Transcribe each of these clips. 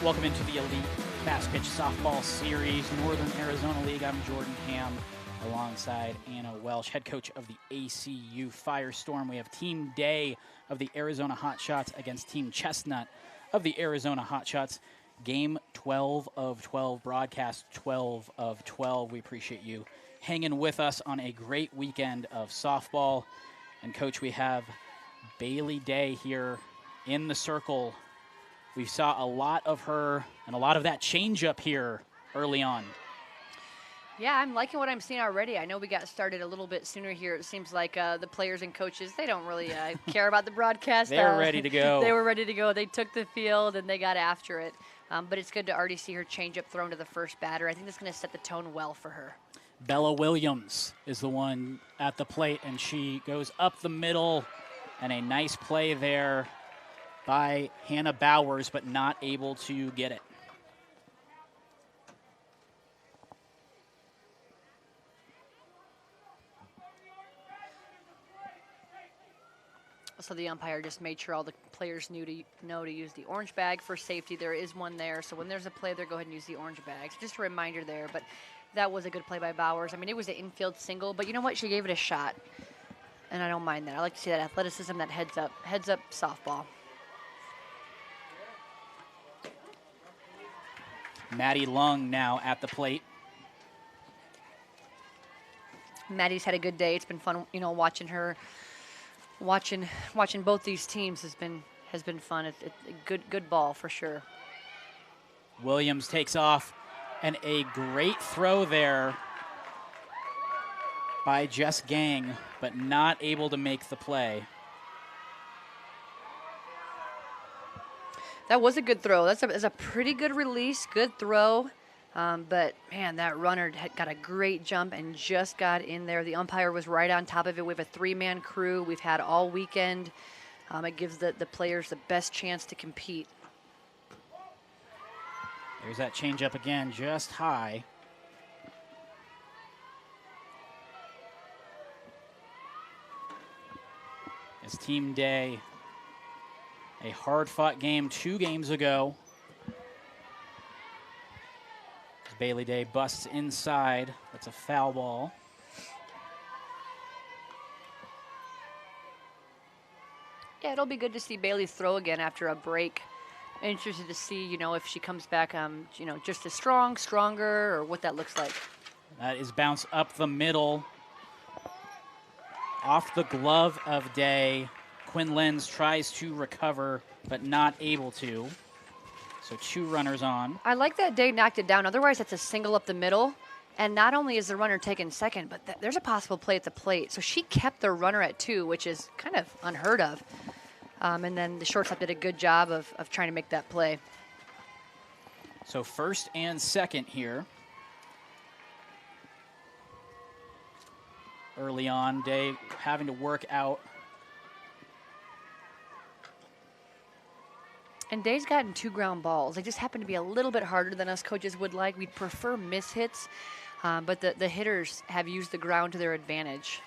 Welcome into the Elite Fast Pitch Softball Series, Northern Arizona League. I'm Jordan Ham alongside Anna Welsh, head coach of the ACU Firestorm. We have Team Day of the Arizona Hotshots against Team Chestnut of the Arizona Hotshots. Game 12 of 12, broadcast 12 of 12. We appreciate you hanging with us on a great weekend of softball. And Coach, we have Bailey Day here in the circle. We saw a lot of her and a lot of that changeup here early on. Yeah, I'm liking what I'm seeing already. I know we got started a little bit sooner here. It seems like the players and coaches, they don't really care about the broadcast. They're ready to go. They were ready to go. They took the field and they got after it. But it's good to already see her changeup thrown to the first batter. I think that's going to set the tone well for her. Bella Williams is the one at the plate, and she goes up the middle, and a nice play there by Hannah Bowers, but not able to get it. So the umpire just made sure all the players knew to use the orange bag for safety. There is one there, so when there's a play there, go ahead and use the orange bag. So just a reminder there, but that was a good play by Bowers. I mean, it was an infield single, but you know what? She gave it a shot, and I don't mind that. I like to see that athleticism, that heads up softball. Maddie Lung now at the plate. Maddie's had a good day. It's been fun, watching her. Watching both these teams has been fun. It's a good ball for sure. Williams takes off, and a great throw there by Jess Gang, but not able to make the play. That was a good throw. That's a pretty good release, good throw. But, man, that runner had got a great jump and just got in there. The umpire was right on top of it. We have a three-man crew we've had all weekend. It gives the players the best chance to compete. There's that changeup again, just high. As Team Day, a hard-fought game 2 games ago. Bailey Day busts inside. That's a foul ball. Yeah, it'll be good to see Bailey throw again after a break. Interested to see, if she comes back, just as strong, stronger, or what that looks like. That is bounced up the middle. Off the glove of Day. Quinn Lenz tries to recover, but not able to. So 2 runners on. I like that Day knocked it down. Otherwise, that's a single up the middle. And not only is the runner taken second, but there's a possible play at the plate. So she kept the runner at 2, which is kind of unheard of. And then the shortstop did a good job of trying to make that play. So first and second here. Early on, Day having to work out. And Day's gotten 2 ground balls. They just happen to be a little bit harder than us coaches would like. We'd prefer miss hits, but the hitters have used the ground to their advantage.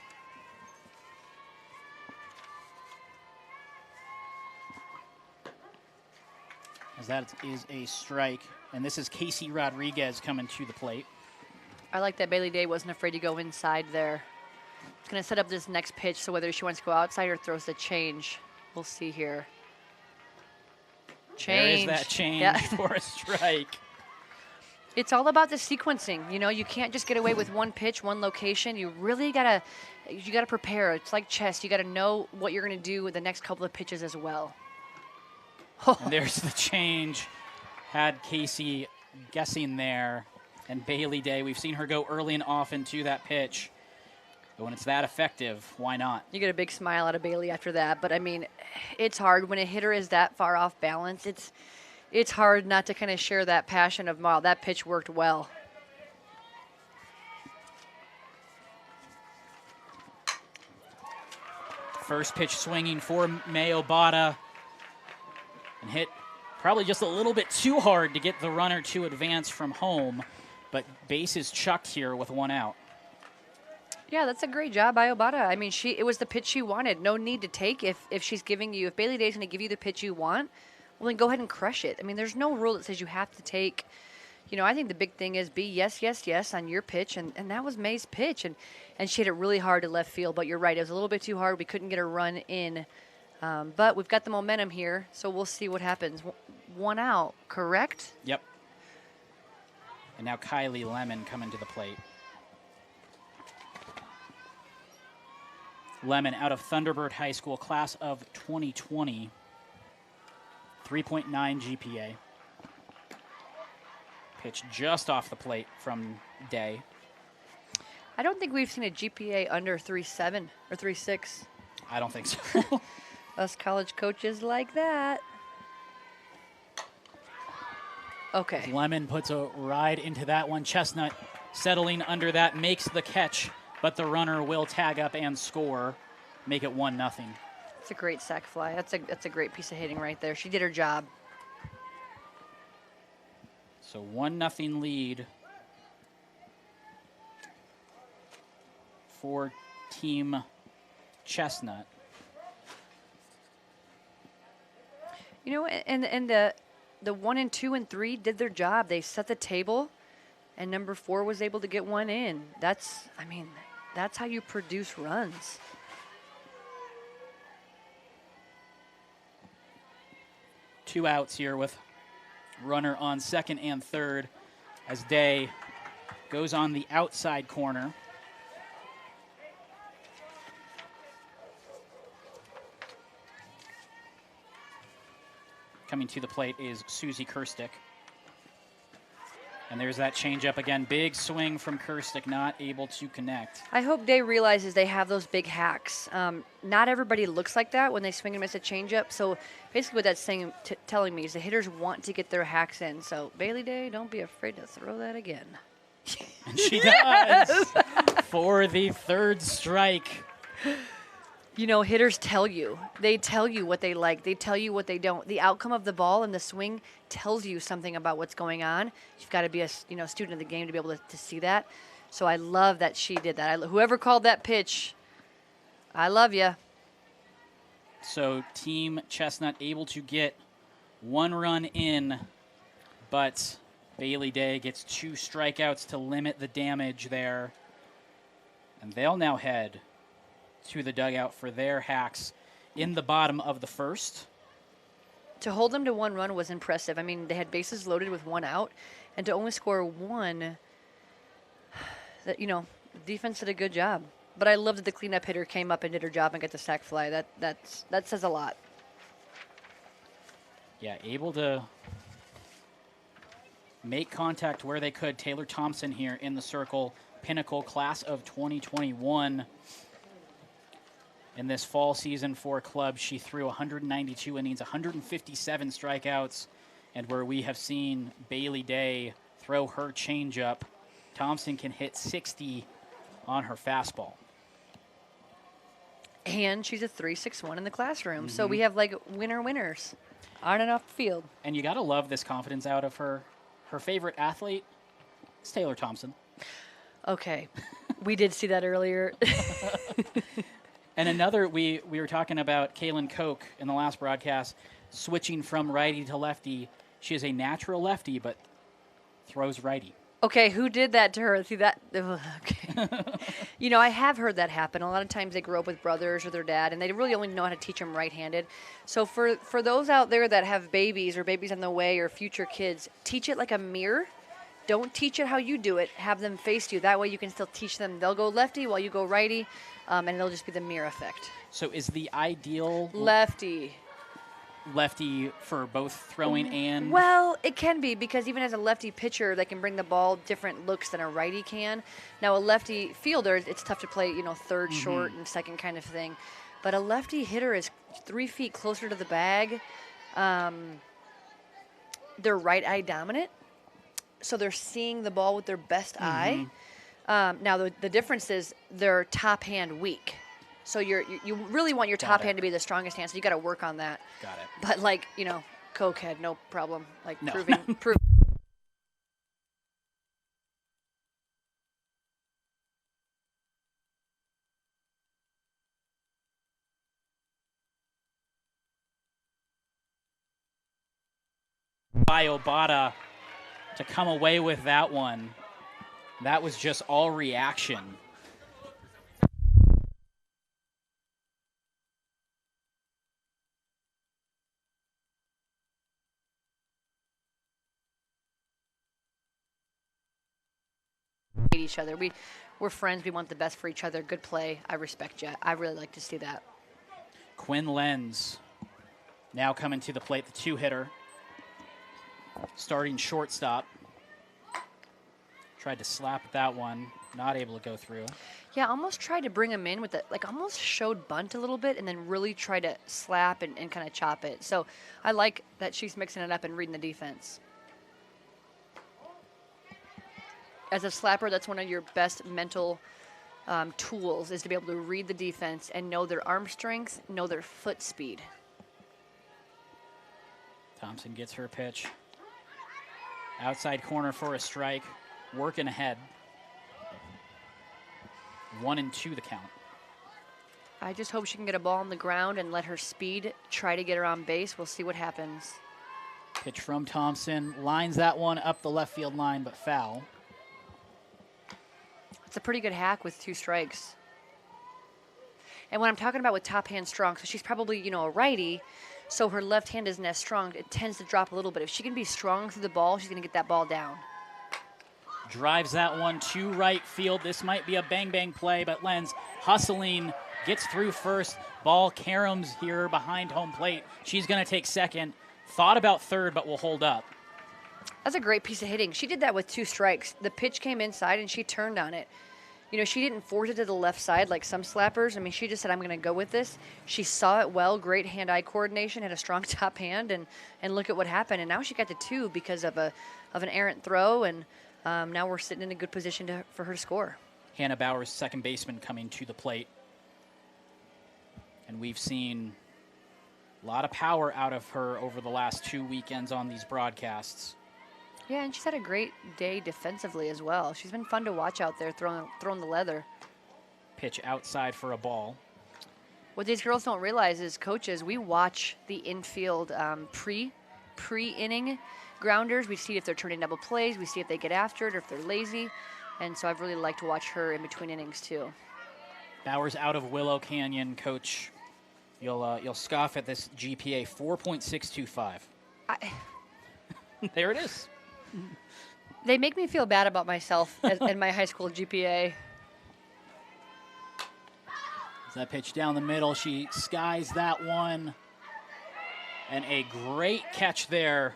As that is a strike. And this is Casey Rodriguez coming to the plate. I like that Bailey Day wasn't afraid to go inside there. It's going to set up this next pitch, so whether she wants to go outside or throws the change, we'll see here. Change. There is that change for a strike. It's all about the sequencing. You can't just get away with one pitch, one location. You really gotta prepare. It's like chess. You gotta know what you're gonna do with the next couple of pitches as well. And there's the change. Had Casey guessing there. And Bailey Day, we've seen her go early and often to that pitch. But when it's that effective, why not? You get a big smile out of Bailey after that. But, I mean, it's hard. When a hitter is that far off balance, it's hard not to kind of share that passion of, wow, that pitch worked well. First pitch swinging for Mayo Bada. And hit probably just a little bit too hard to get the runner to advance from home. But base is chucked here with 1 out. Yeah, that's a great job by Obata. I mean, it was the pitch she wanted. No need to take if she's giving you, if Bailey Day's going to give you the pitch you want, well, then go ahead and crush it. I mean, there's no rule that says you have to take. I think the big thing is be yes, yes, yes on your pitch, and that was May's pitch, and she hit it really hard to left field. But you're right, it was a little bit too hard. We couldn't get a run in, but we've got the momentum here, so we'll see what happens. One out, correct? Yep. And now Kylie Lemon coming to the plate. Lemon out of Thunderbird High School, class of 2020, 3.9 GPA. Pitch just off the plate from Day. I don't think we've seen a GPA under 3.7 or 3.6. I don't think so. Us college coaches like that. Okay. Lemon puts a ride into that one. Chestnut settling under that, makes the catch, but the runner will tag up and score, make it 1-0. It's a great sac fly. That's a great piece of hitting right there. She did her job. So 1-0 lead for Team Chestnut. And the 1 and 2 and 3 did their job. They set the table, and number 4 was able to get one in. That's how you produce runs. Two outs here with runner on second and third as Day goes on the outside corner. Coming to the plate is Susie Kirstick. And there's that changeup again. Big swing from Kirstick, not able to connect. I hope Day realizes they have those big hacks. Not everybody looks like that when they swing and miss a changeup. So basically what that's telling me is the hitters want to get their hacks in. So Bailey Day, don't be afraid to throw that again. And she does for the third strike. Hitters tell you. They tell you what they like. They tell you what they don't. The outcome of the ball and the swing tells you something about what's going on. You've got to be a student of the game to be able to see that. So I love that she did that. Whoever called that pitch, I love you. So Team Chestnut able to get one run in, but Bailey Day gets 2 strikeouts to limit the damage there. And they'll now head to the dugout for their hacks in the bottom of the first. To hold them to 1 run was impressive. I mean, they had bases loaded with 1 out, and to only score 1, the defense did a good job. But I love that the cleanup hitter came up and did her job and got the sac fly. That says a lot. Yeah, able to make contact where they could. Taylor Thompson here in the circle, Pinnacle class of 2021. In this fall season for club, she threw 192 innings, 157 strikeouts, and where we have seen Bailey Day throw her changeup, Thompson can hit 60 on her fastball. And she's a 3.61 in the classroom, so we have winners on and off the field. And you got to love this confidence out of her. Her favorite athlete is Taylor Thompson. Okay, we did see that earlier. And another, we were talking about Kaylin Koch in the last broadcast, switching from righty to lefty. She is a natural lefty, but throws righty. Okay, who did that to her? See that? Okay. I have heard that happen. A lot of times they grow up with brothers or their dad, and they really only know how to teach them right-handed. So for those out there that have babies or babies on the way or future kids, teach it like a mirror. Don't teach it how you do it. Have them face you. That way you can still teach them. They'll go lefty while you go righty, and it'll just be the mirror effect. So is the ideal lefty for both throwing and... Well, it can be, because even as a lefty pitcher, they can bring the ball different looks than a righty can. Now, a lefty fielder, it's tough to play, third short and second kind of thing. But a lefty hitter is 3 feet closer to the bag. They're right eye dominant, so they're seeing the ball with their best eye. Now, the difference is they're top hand weak. So you really want your top hand to be the strongest hand, so you got to work on that. Got it. But Koch had no problem No. proving by Obata to come away with that one. That was just all reaction. Each other. We're friends. We want the best for each other. Good play. I respect you. I really like to see that. Quinn Lenz now coming to the plate, the two-hitter. Starting shortstop. Tried to slap that one. Not able to go through. Yeah, almost tried to bring him in with it, like almost showed bunt a little bit and then really tried to slap and kind of chop it. So I like that she's mixing it up and reading the defense. As a slapper, that's one of your best mental tools, is to be able to read the defense and know their arm strength, know their foot speed. Thompson gets her pitch. Outside corner for a strike. Working ahead. 1-2 the count. I just hope she can get a ball on the ground and let her speed try to get her on base. We'll see what happens. Pitch from Thompson. Lines that one up the left field line, but foul. It's a pretty good hack with 2 strikes. And when I'm talking about with top hand strong, so she's probably, a righty, so her left hand isn't as strong. It tends to drop a little bit. If she can be strong through the ball, she's going to get that ball down. Drives that one to right field. This might be a bang-bang play, but Lenz hustling, gets through first. Ball caroms here behind home plate. She's going to take second. Thought about third, but will hold up. That's a great piece of hitting. She did that with 2 strikes. The pitch came inside, and she turned on it. She didn't force it to the left side like some slappers. I mean, she just said, I'm going to go with this. She saw it well, great hand-eye coordination, had a strong top hand, and look at what happened. And now she got to 2 because of an errant throw, and now we're sitting in a good position for her to score. Hannah Bowers, second baseman, coming to the plate. And we've seen a lot of power out of her over the last 2 weekends on these broadcasts. Yeah, and she's had a great day defensively as well. She's been fun to watch out there throwing the leather. Pitch outside for a ball. What these girls don't realize is, coaches, we watch the infield pre-inning grounders. We see if they're turning double plays. We see if they get after it or if they're lazy. And so I've really liked to watch her in between innings too. Bowers out of Willow Canyon, coach. You'll scoff at this GPA, 4.625. There it is. They make me feel bad about myself and my high school GPA. That pitch down the middle, she skies that one. And a great catch there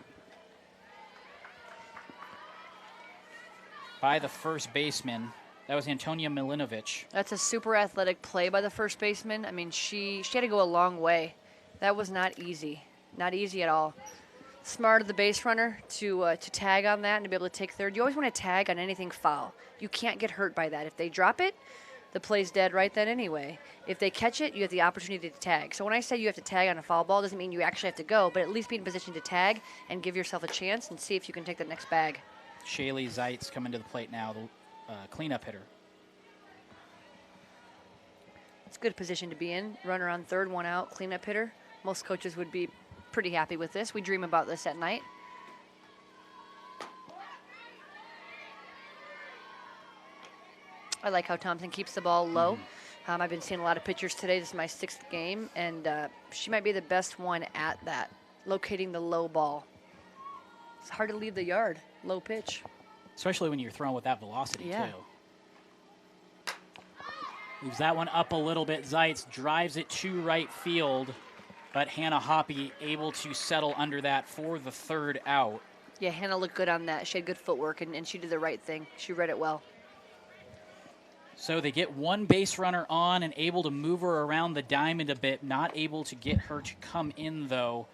by the first baseman. That was Antonia Milinovic. That's a super athletic play by the first baseman. I mean, she had to go a long way. That was not easy. Not easy at all. Smart of the base runner to tag on that and to be able to take third. You always want to tag on anything foul. You can't get hurt by that. If they drop it, the play's dead right then anyway. If they catch it, you have the opportunity to tag. So when I say you have to tag on a foul ball, doesn't mean you actually have to go, but at least be in position to tag and give yourself a chance and see if you can take the next bag. Shaylee Zeitz coming to the plate now, the cleanup hitter. It's a good position to be in. Runner on third, 1 out, cleanup hitter. Most coaches would be pretty happy with this. We dream about this at night. I like how Thompson keeps the ball low. I've been seeing a lot of pitchers today. This is my 6th game, and she might be the best one at that, locating the low ball. It's hard to leave the yard, low pitch. Especially when you're throwing with that velocity, yeah. too. Moves that one up a little bit. Zeitz drives it to right field, but Hannah Hoppe able to settle under that for the third out. Yeah, Hannah looked good on that. She had good footwork, and she did the right thing. She read it well. So they get one base runner on and able to move her around the diamond a bit. Not able to get her to come in, though.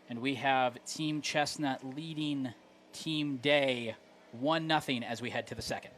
And we have Team Chestnut leading Team Day 1-0 as we head to the second.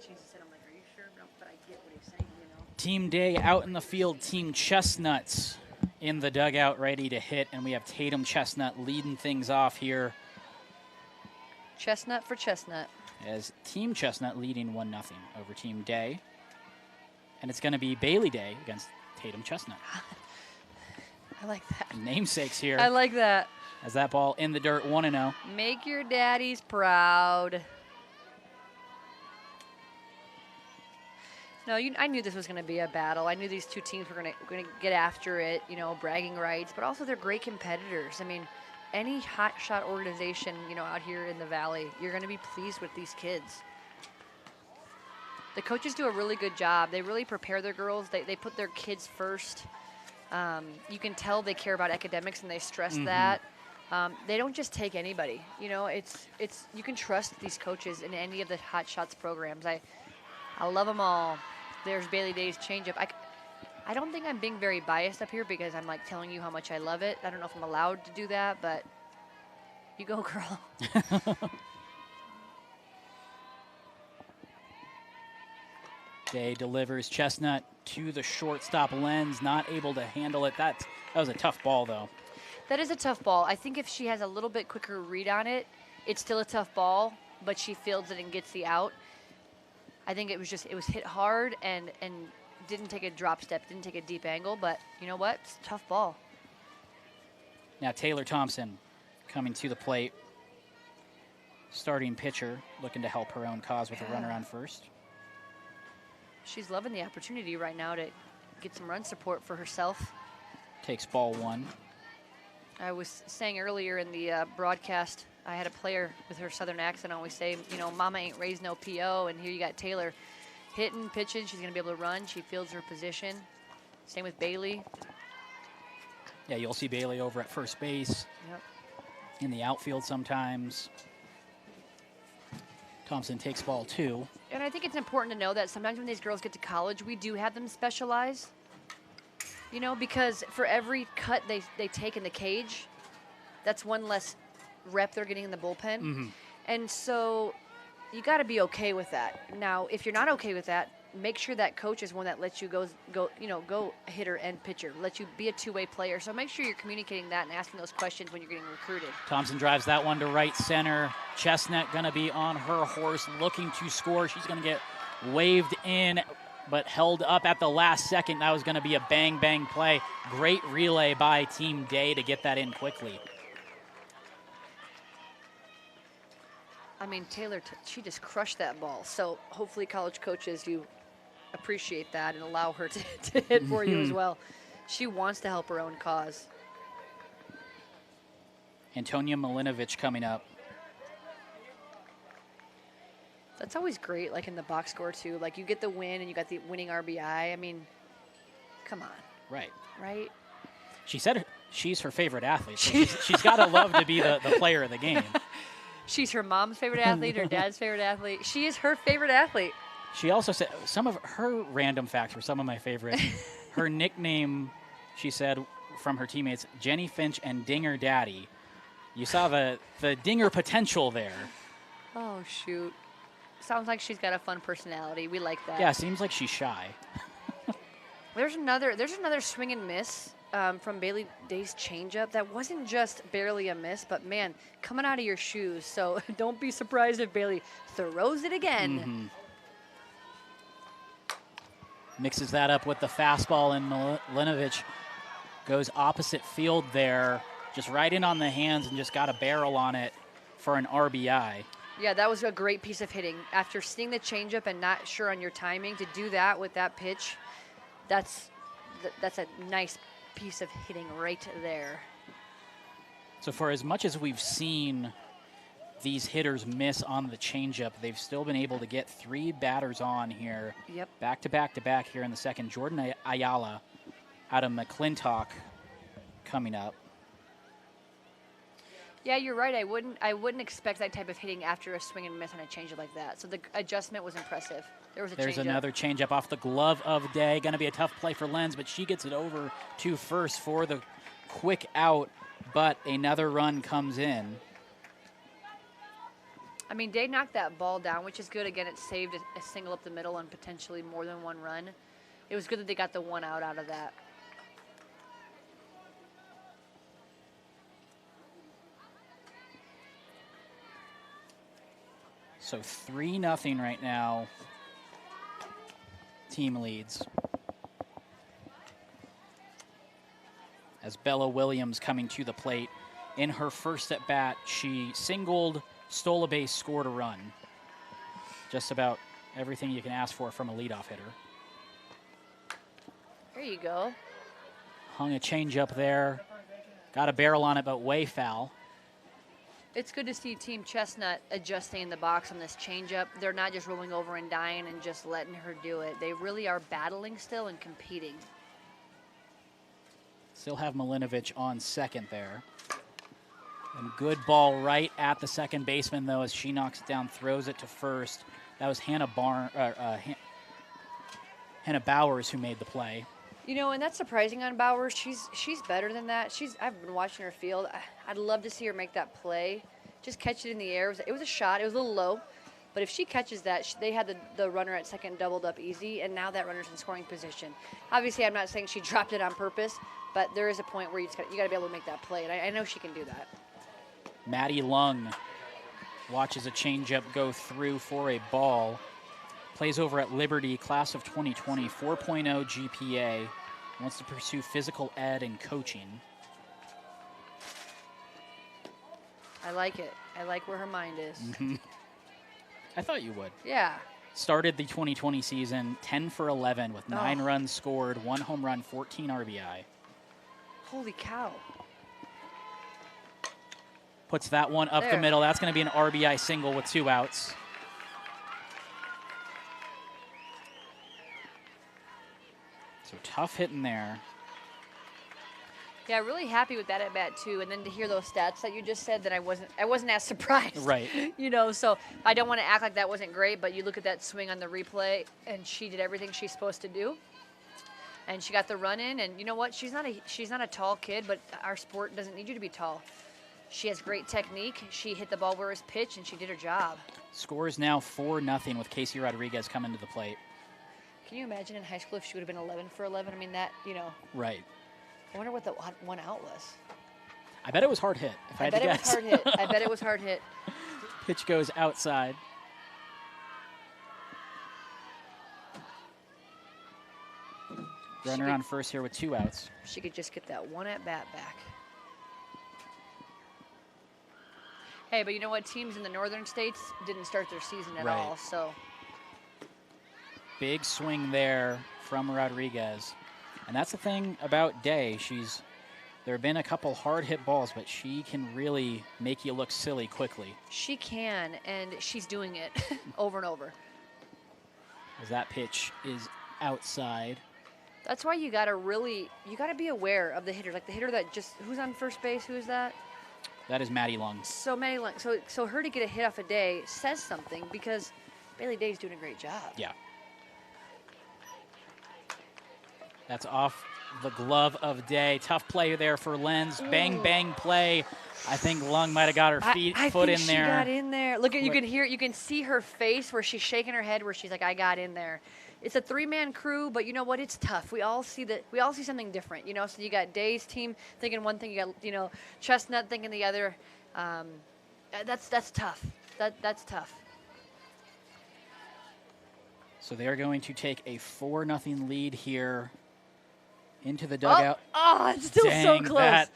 changed his head. I'm like, are you sure? No, but I get what he's saying, you know. Team Day out in the field. Team Chestnuts in the dugout ready to hit. And we have Tatum Chestnut leading things off here. Chestnut for Chestnut. As Team Chestnut leading 1-0 over Team Day. And it's going to be Bailey Day against Tatum Chestnut. I like that. Namesakes here. I like that. As that ball in the dirt, 1-0. Make your daddies proud. No, I knew this was going to be a battle. I knew these two teams were going to get after it, you know, bragging rights, but also they're great competitors. I mean, any hot shot organization, you know, out here in the Valley, you're going to be pleased with these kids. The coaches do a really good job. They really prepare their girls. They put their kids first. You can tell they care about academics and they stress that. They don't just take anybody. You know, it's you can trust these coaches in any of the Hot Shots programs. I love them all. There's Bailey Day's changeup. I don't think I'm being very biased up here because I'm like telling you how much I love it. I don't know if I'm allowed to do that, but you go, girl. Day delivers Chestnut to the shortstop lens, not able to handle it. That was a tough ball, though. That is a tough ball. I think if she has a little bit quicker read on it, it's still a tough ball, but she fields it and gets the out. I think it was hit hard and didn't take a drop step, didn't take a deep angle, but you know what? It's a tough ball. Now Taylor Thompson coming to the plate. Starting pitcher, looking to help her own cause with a runner on first. She's loving the opportunity right now to get some run support for herself. Takes ball 1. I was saying earlier in the broadcast, I had a player with her southern accent always say, you know, mama ain't raised no PO, and here you got Taylor hitting, pitching. She's going to be able to run. She fields her position. Same with Bailey. Yeah, you'll see Bailey over at first base. Yep. In the outfield sometimes. Thompson takes ball 2. And I think it's important to know that sometimes when these girls get to college, we do have them specialize. You know, because for every cut they take in the cage, that's one less rep they're getting in the bullpen. And so you got to be okay with that. Now, if you're not okay with that, make sure that coach is one that lets you go hitter and pitcher, let you be a two-way player. So make sure you're communicating that and asking those questions when you're getting recruited. Thompson drives that one to right center. Chestnut going to be on her horse looking to score. She's going to get waved in, but held up at the last second. That was going to be a bang play. Great relay by Team Day to get that in quickly. I mean, Taylor, she just crushed that ball. So hopefully college coaches, you appreciate that and allow her to hit for you as well. She wants to help her own cause. Antonia Milinovich coming up. That's always great, like in the box score, too. Like, you get the win and you got the winning RBI. I mean, come on. Right. Right? She said she's her favorite athlete. So she's got to love to be the player of the game. She's her mom's favorite athlete, her dad's favorite athlete. She is her favorite athlete. She also said some of her random facts were some of my favorites. Her nickname, she said, from her teammates, Jenny Finch and Dinger Daddy. You saw the dinger potential there. Oh, shoot. Sounds like she's got a fun personality. We like that. Yeah, seems like she's shy. There's another swing and miss from Bailey Day's changeup. That wasn't just barely a miss, but, man, coming out of your shoes. So don't be surprised if Bailey throws it again. Mixes that up with the fastball, and Milinovich goes opposite field there, just right in on the hands and just got a barrel on it for an RBI. Yeah, that was a great piece of hitting. After seeing the changeup and not sure on your timing, to do that with that pitch, that's a nice piece of hitting right there. So for as much as we've seen these hitters miss on the changeup, they've still been able to get 3 batters on here. Yep. Back to back here in the second. Jordan Ayala out of McClintock coming up. Yeah, you're right. I wouldn't expect that type of hitting after a swing and miss on a changeup like that. So the adjustment was impressive. There's another changeup off the glove of Day. Going to be a tough play for Lenz, but she gets it over to first for the quick out. But another run comes in. I mean, Day knocked that ball down, which is good. Again, it saved a single up the middle and potentially more than one run. It was good that they got the 1 out of that. So 3-0 right now. Team leads. As Bella Williams coming to the plate. In her first at bat, she singled, stole a base, scored a run. Just about everything you can ask for from a leadoff hitter. There you go. Hung a changeup there. Got a barrel on it, but way foul. It's good to see Team Chestnut adjusting in the box on this changeup. They're not just rolling over and dying and just letting her do it. They really are battling still and competing. Still have Milinovich on second there. And good ball right at the second baseman, though, as she knocks it down, throws it to first. That was Hannah Bowers who made the play. You know, and that's surprising on Bowers. She's better than that. I've been watching her field. I'd love to see her make that play. Just catch it in the air. It was a shot. It was a little low. But if she catches that, they had the runner at second doubled up easy, and now that runner's in scoring position. Obviously, I'm not saying she dropped it on purpose, but there is a point where you got to be able to make that play, and I know she can do that. Maddie Lung watches a changeup go through for a ball. Plays over at Liberty, class of 2020, 4.0 GPA. Wants to pursue physical ed and coaching. I like it. I like where her mind is. Mm-hmm. I thought you would. Yeah. Started the 2020 season 10 for 11 with 9 runs scored, 1 home run, 14 RBI. Holy cow. Puts that one up the middle. That's going to be an RBI single with 2 outs. So tough hitting there. Yeah, really happy with that at bat too. And then to hear those stats that you just said, that I wasn't as surprised. Right. You know, so I don't want to act like that wasn't great, but you look at that swing on the replay, and she did everything she's supposed to do. And she got the run in, and you know what? She's not a tall kid, but our sport doesn't need you to be tall. She has great technique. She hit the ball where it's pitched, and she did her job. Score is now 4-0 with Casey Rodriguez coming to the plate. Can you imagine in high school if she would have been 11 for 11? I mean, that, you know. Right. I wonder what the 1 out was. I bet it was hard hit, if I had to guess. I bet it was hard hit. I bet it was hard hit. Pitch goes outside. Runner on first here with 2 outs. She could just get that 1 at bat back. Hey, but you know what? Teams in the northern states didn't start their season at all, so. Big swing there from Rodriguez. And that's the thing about Day. There have been a couple hard hit balls, but she can really make you look silly quickly. She can, and she's doing it over and over. As that pitch is outside. That's why you gotta be aware of the hitter. Like the hitter that who's on first base, who is that? That is Maddie Lung. So Maddie Lung, so her to get a hit off a Day says something, because Bailey Day's doing a great job. Yeah. That's off the glove of Day. Tough play there for Lenz. Bang, bang play. I think Lung might have got her foot in there. She got in there. Look at, you can see her face where she's shaking her head, where she's like, I got in there. It's a 3-man crew, but you know what? It's tough. We all see something different, you know. So you got Day's team thinking one thing, you got, you know, Chestnut thinking the other. That's tough. That's tough. So they're going to take a 4-0 lead here into the dugout. Oh, it's still so close.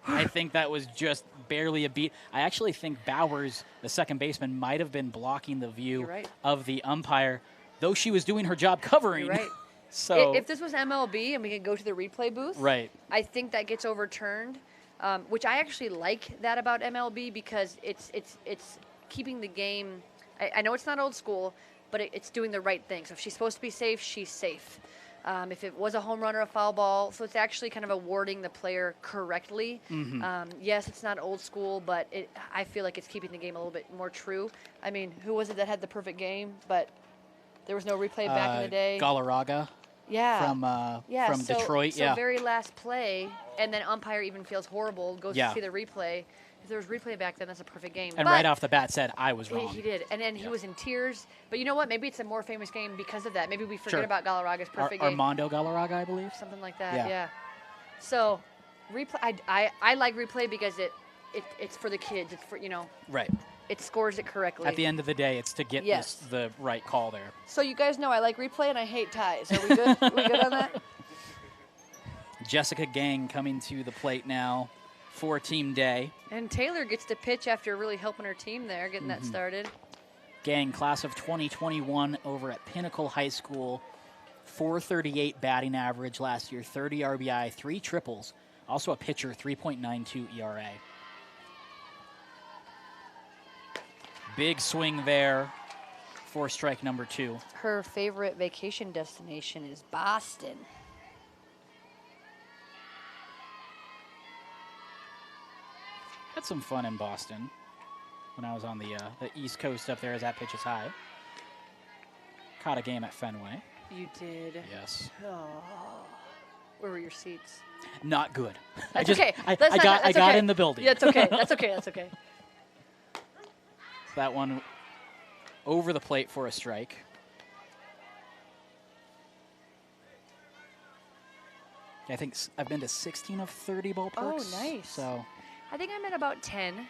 I think that was just barely a beat. I actually think Bowers, the second baseman, might have been blocking the view of the umpire, though she was doing her job covering. You're right. So if this was MLB and we could go to the replay booth, I think that gets overturned, which I actually like that about MLB, because it's keeping the game. I know it's not old school, but it's doing the right thing. So if she's supposed to be safe, she's safe. If it was a home run or a foul ball, so it's actually kind of awarding the player correctly. Yes, it's not old school, but I feel like it's keeping the game a little bit more true. I mean, who was it that had the perfect game, but there was no replay back in the day? Galarraga. From Detroit. So very last play, and then umpire even feels horrible, goes to see the replay, if there was replay back then, that's a perfect game. And but right off the bat said, I was wrong. He did. And then he was in tears. But you know what? Maybe it's a more famous game because of that. Maybe we forget Sure. about Galarraga's perfect game. Armando Galarraga, I believe. Something like that, Yeah. yeah. So, replay. I like replay because it's for the kids. It's for, Right. it scores it correctly. At the end of the day, it's to get Yes. the right call there. So you guys know I like replay and I hate ties. Are we good? we good on that? Jessica Gang coming to the plate now for Team Day. And Taylor gets to pitch after really helping her team there, getting that started. Gang, class of 2021 over at Pinnacle High School. 438 batting average last year, 30 RBI, 3 triples. Also a pitcher, 3.92 ERA. Big swing there for strike number 2. Her favorite vacation destination is Boston. Had some fun in Boston when I was on the East Coast up there as that pitch is high. Caught a game at Fenway. You did? Yes. Oh. Where were your seats? Not good. That's okay. I That's got okay. in the building. Yeah, that's okay. That's okay. That's okay. That one over the plate for a strike. I think I've been to 16 of 30 ballparks. Oh, nice. So I think I'm at about 10.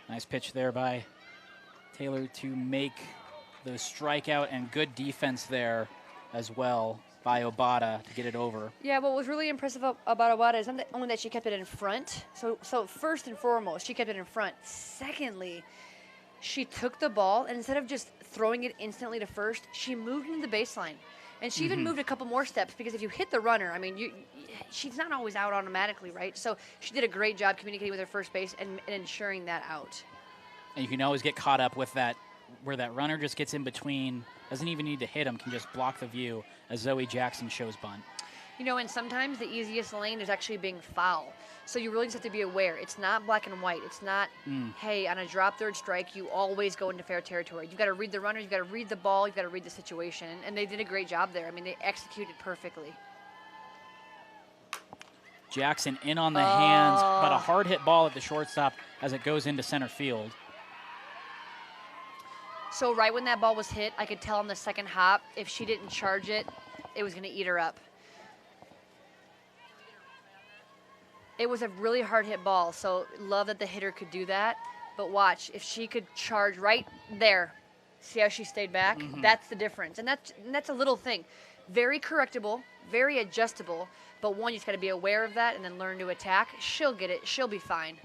nice pitch there by Taylor to make the strikeout, and good defense there as well by Obata to get it over. Yeah, what was really impressive about Obata is not only that she kept it in front. So first and foremost, she kept it in front. Secondly, she took the ball, and instead of just throwing it instantly to first, she moved into the baseline. And she even moved a couple more steps, because if you hit the runner, I mean, she's not always out automatically, right? So she did a great job communicating with her first base and ensuring that out. And you can always get caught up with that, where that runner just gets in between, doesn't even need to hit him, can just block the view as Zoe Jackson shows bunt. And sometimes the easiest lane is actually being foul. So you really just have to be aware. It's not black and white. It's not, hey, on a drop third strike, you always go into fair territory. You've got to read the runner, you've got to read the ball, you've got to read the situation. And they did a great job there. I mean, they executed perfectly. Jackson in on the hands, but a hard hit ball at the shortstop as it goes into center field. So right when that ball was hit, I could tell on the second hop, if she didn't charge it, it was going to eat her up. It was a really hard hit ball, so love that the hitter could do that. But watch, if she could charge right there, see how she stayed back? That's the difference. And that's a little thing. Very correctable, very adjustable, but one, you just got to be aware of that and then learn to attack. She'll get it. She'll be fine.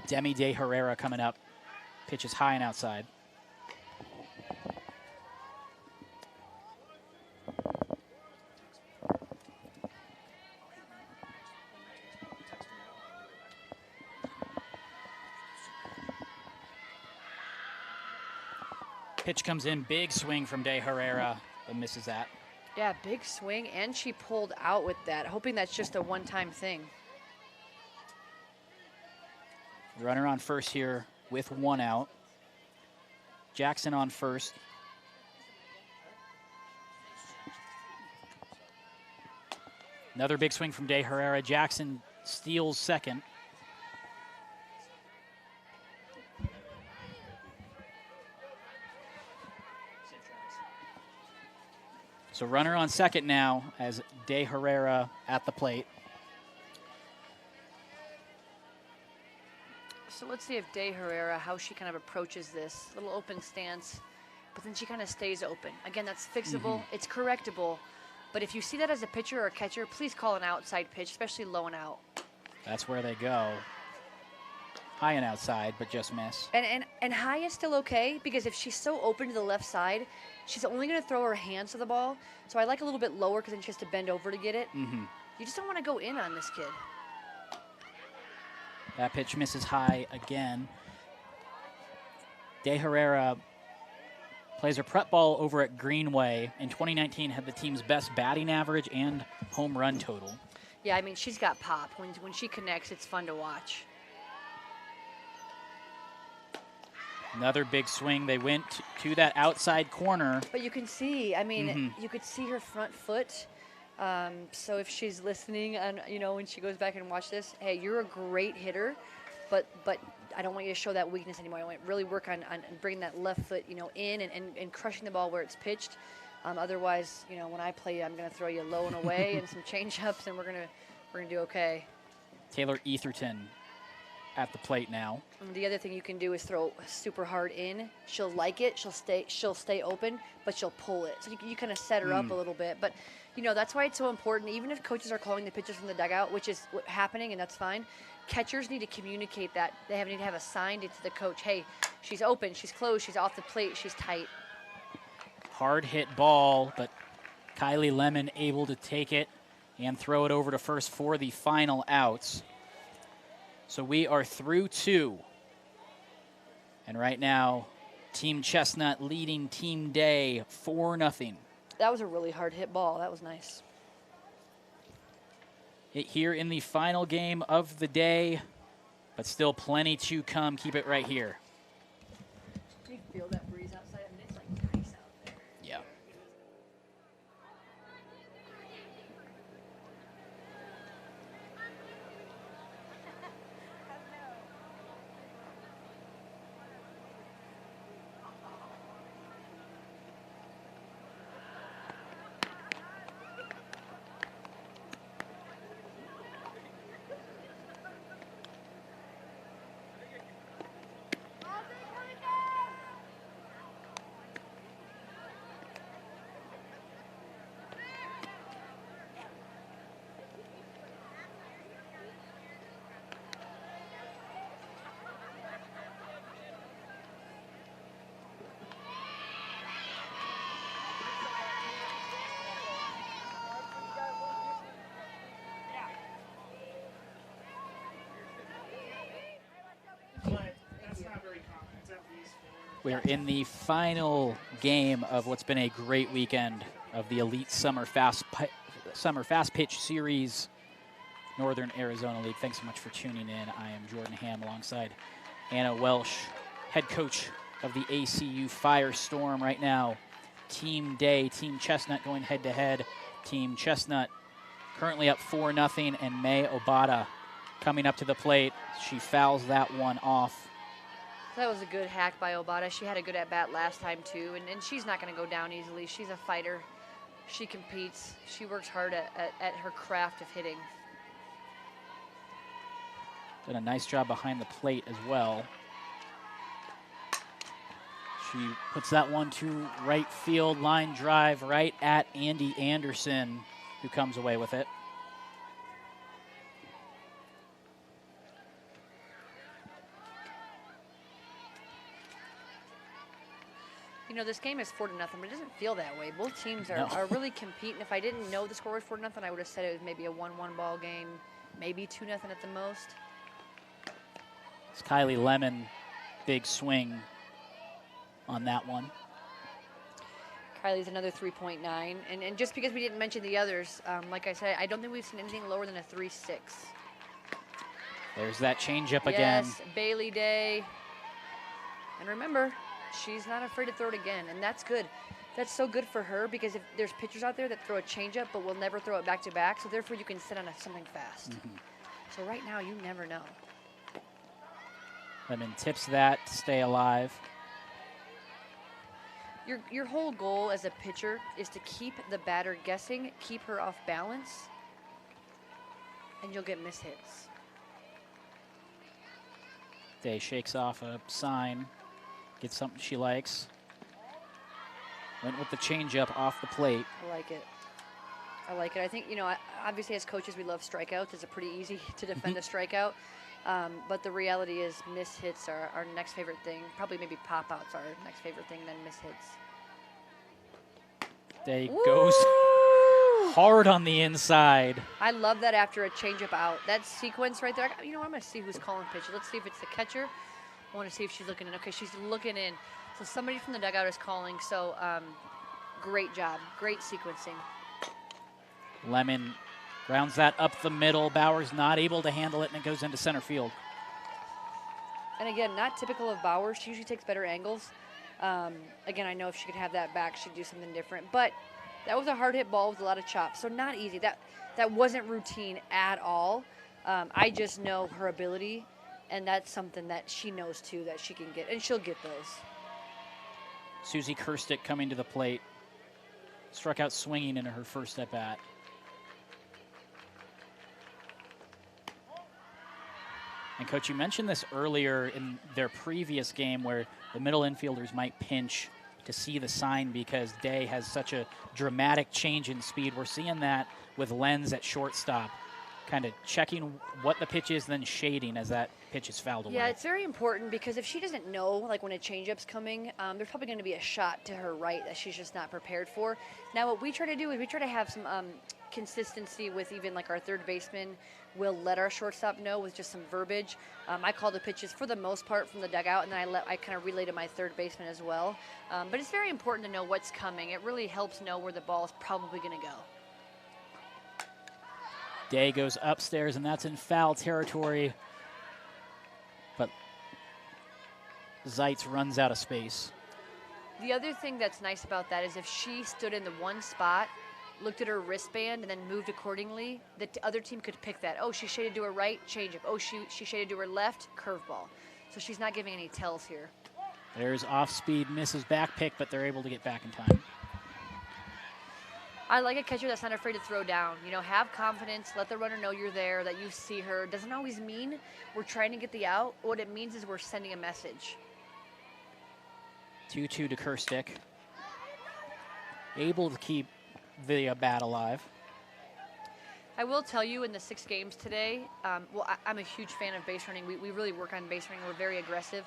Demi De Herrera coming up. Pitch is high and outside. Pitch comes in, big swing from De Herrera, but misses that. Yeah, big swing, and she pulled out with that, hoping that's just a one-time thing. Runner on first here with 1 out. Jackson on first. Another big swing from De Herrera. Jackson steals second. So runner on second now as De Herrera at the plate. So let's see if De Herrera, how she kind of approaches this. Little open stance, but then she kind of stays open. Again, that's fixable. It's correctable. But if you see that as a pitcher or a catcher, please call an outside pitch, especially low and out. That's where they go. High and outside, but just miss. And high is still okay, because if she's so open to the left side, she's only going to throw her hands to the ball. So I like a little bit lower, because then she has to bend over to get it. You just don't want to go in on this kid. That pitch misses high again. De Herrera plays her prep ball over at Greenway. In 2019, had the team's best batting average and home run total. Yeah, I mean, she's got pop. When she connects, it's fun to watch. Another big swing. They went to that outside corner. But you can see, I mean, you could see her front foot. So if she's listening, and when she goes back and watch this, hey, you're a great hitter, but I don't want you to show that weakness anymore. I want you to really work on bringing that left foot, in and crushing the ball where it's pitched. Otherwise, when I play you, I'm going to throw you low and away and some change ups, and we're gonna do okay. Taylor Etherton at the plate now. And the other thing you can do is throw super hard in. She'll like it. She'll stay open, but she'll pull it. So you kind of set her up a little bit. But that's why it's so important. Even if coaches are calling the pitches from the dugout, which is happening, and that's fine. Catchers need to communicate that. They need to have a sign to the coach. Hey, she's open. She's closed. She's off the plate. She's tight. Hard hit ball, but Kylie Lemon able to take it and throw it over to first for the final outs. So we are through 2. And right now, Team Chestnut leading Team Day 4-0. That was a really hard hit ball. That was nice. Hit here in the final game of the day, but still plenty to come. Keep it right here. Do you feel that breeze outside? I mean, it's like nice out there. Yeah. We're in the final game of what's been a great weekend of the Elite Summer Fast Pitch Series, Northern Arizona League. Thanks so much for tuning in. I am Jordan Ham alongside Anna Welsh, head coach of the ACU Firestorm. Right now, Team Day, Team Chestnut going head-to-head. Team Chestnut currently up 4-0, and May Obata coming up to the plate. She fouls that one off. That was a good hack by Obata. She had a good at-bat last time, too, and she's not going to go down easily. She's a fighter. She competes. She works hard at her craft of hitting. Did a nice job behind the plate as well. She puts that one to right field, line drive right at Andy Anderson, who comes away with it. This game is 4-0, but it doesn't feel that way. Both teams are really competing. If I didn't know the score was 4-0, I would have said it was maybe a 1-1 ball game, maybe 2-0 at the most. It's Kylie Lemon, big swing on that one. Kylie's another 3.9, and just because we didn't mention the others, like I said, I don't think we've seen anything lower than a 3.6. There's that changeup again. Yes, Bailey Day. And remember, she's not afraid to throw it again, and that's good. That's so good for her, because if there's pitchers out there that throw a changeup but will never throw it back-to-back, so therefore you can sit on something fast. Mm-hmm. So right now, you never know. Lemon tips that to stay alive. Your whole goal as a pitcher is to keep the batter guessing, keep her off balance, and you'll get mishits. Day shakes off a sign. Gets something she likes. Went with the changeup off the plate. I like it. I like it. I think, obviously as coaches we love strikeouts. It's pretty easy to defend a strikeout. But the reality is mishits are our next favorite thing. Probably maybe pop-outs are our next favorite thing than mishits. Day goes hard on the inside. I love that after a changeup out. That sequence right there, I'm going to see who's calling pitch. Let's see if it's the catcher. I want to see if she's looking in. Okay, she's looking in. So somebody from the dugout is calling. So great job. Great sequencing. Lemon grounds that up the middle. Bowers not able to handle it, and it goes into center field. And again, not typical of Bowers. She usually takes better angles. Again, I know if she could have that back, she'd do something different. But That was a hard hit ball with a lot of chop, so not easy. That wasn't routine at all. I just know her ability, and that's something that she knows too that she can get, and she'll get those. Susie Kirstick coming to the plate. Struck out swinging in her first at bat. And Coach, you mentioned this earlier in their previous game where the middle infielders might pinch to see the sign because Day has such a dramatic change in speed. We're seeing that with Lenz at shortstop, kind of checking what the pitch is, then shading as that pitch is fouled away. Yeah, it's very important because if she doesn't know, like when a changeup's coming, there's probably going to be a shot to her right that she's just not prepared for. Now, what we try to do is we try to have some consistency with even like our third baseman. We'll let our shortstop know with just some verbiage. I call the pitches for the most part from the dugout, and then I kind of relay to my third baseman as well. But it's very important to know what's coming. It really helps know where the ball is probably going to go. Day goes upstairs, and that's in foul territory. But Zeitz runs out of space. The other thing that's nice about that is if she stood in the one spot, looked at her wristband, and then moved accordingly, the other team could pick that. Oh, she shaded to her right, changeup. Oh, she shaded to her left, curveball. So she's not giving any tells here. There's off-speed, misses back pick, but they're able to get back in time. I like a catcher that's not afraid to throw down. You know, have confidence. Let the runner know you're there, that you see her. Doesn't always mean we're trying to get the out. What it means is we're sending a message. 2-2 to Kirstick. Able to keep the bat alive. I will tell you in the 6 games today, I'm a huge fan of base running. We really work on base running. We're very aggressive.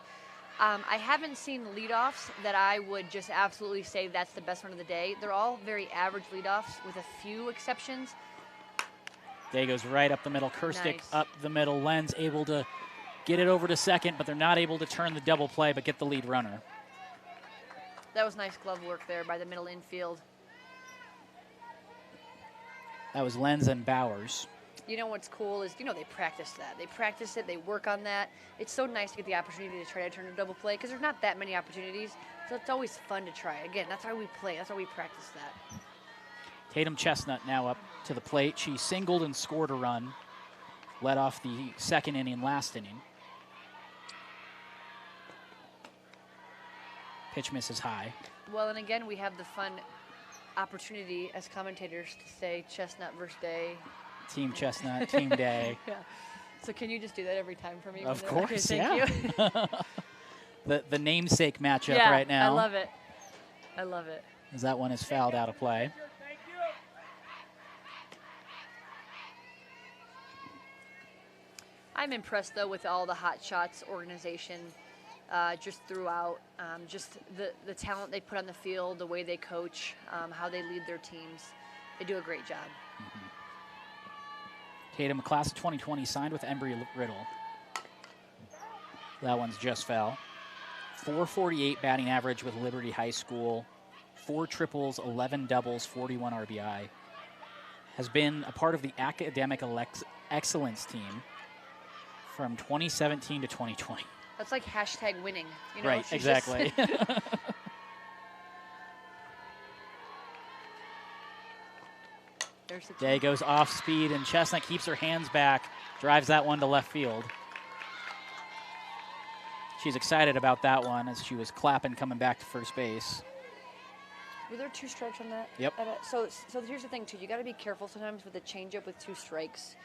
I haven't seen leadoffs that I would just absolutely say that's the best one of the day. They're all very average leadoffs with a few exceptions. Day goes right up the middle. Kirstick Nice. Up the middle. Lenz able to get it over to second, but they're not able to turn the double play but get the lead runner. That was nice glove work there by the middle infield. That was Lenz and Bowers. You know what's cool is, they practice that. They practice it, they work on that. It's so nice to get the opportunity to try to turn a double play because there's not that many opportunities. So it's always fun to try. Again, that's why we play. That's why we practice that. Tatum Chestnut now up to the plate. She singled and scored a run. Led off the second inning, last inning. Pitch misses high. Well, and again, we have the fun opportunity as commentators to say Chestnut versus Day. Team Chestnut, Team Day. Yeah. So can you just do that every time for me? Of Okay, course, thank you. The namesake matchup Yeah, right now. I love it. I love it. As that one is fouled out of play. I'm impressed, though, with all the Hot Shots organization just throughout. Just the talent they put on the field, the way they coach, how they lead their teams. They do a great job. Mm-hmm. Tatum, class of 2020, signed with Embry-Riddle. That one's just foul. 448 batting average with Liberty High School. 4 triples, 11 doubles, 41 RBI. Has been a part of the academic excellence team from 2017 to 2020. That's like hashtag winning. Right, she's exactly. There's the Day goes off speed, and Chestnut keeps her hands back, drives that one to left field. She's excited about that one as she was clapping coming back to first base. Were there 2 strikes on that? Yep. So here's the thing, too. You got to be careful sometimes with a changeup with 2 strikes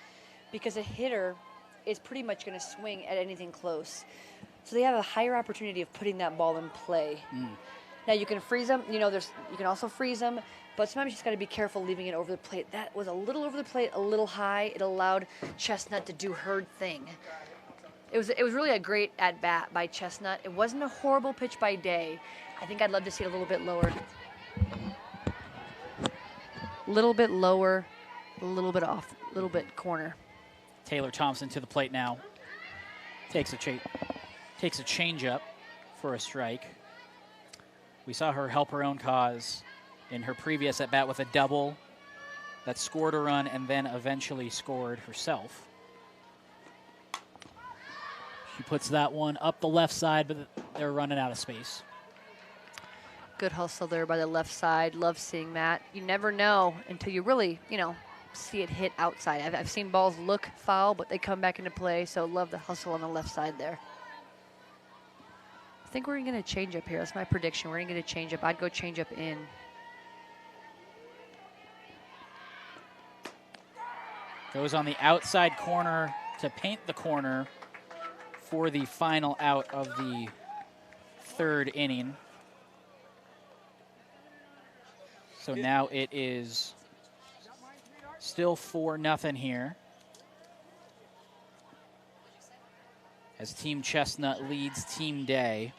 because a hitter is pretty much going to swing at anything close. So they have a higher opportunity of putting that ball in play. Now, you can freeze them. You can also freeze them. But sometimes you just got to be careful leaving it over the plate. That was a little over the plate, a little high. It allowed Chestnut to do her thing. It was really a great at-bat by Chestnut. It wasn't a horrible pitch by Day. I think I'd love to see it a little bit lower. A little bit lower, a little bit off, a little bit corner. Taylor Thompson to the plate now. Takes a changeup for a strike. We saw her help her own cause in her previous at-bat with a double that scored a run and then eventually scored herself. She puts that one up the left side, but they're running out of space. Good hustle there by the left side. Love seeing that. You never know until you really, see it hit outside. I've seen balls look foul, but they come back into play, so love the hustle on the left side there. I think we're going to get a change up here. That's my prediction. We're going to get a change up. I'd go change up in. Goes on the outside corner to paint the corner for the final out of the third inning. So now it is still 4-0 here, as Team Chestnut leads Team Day.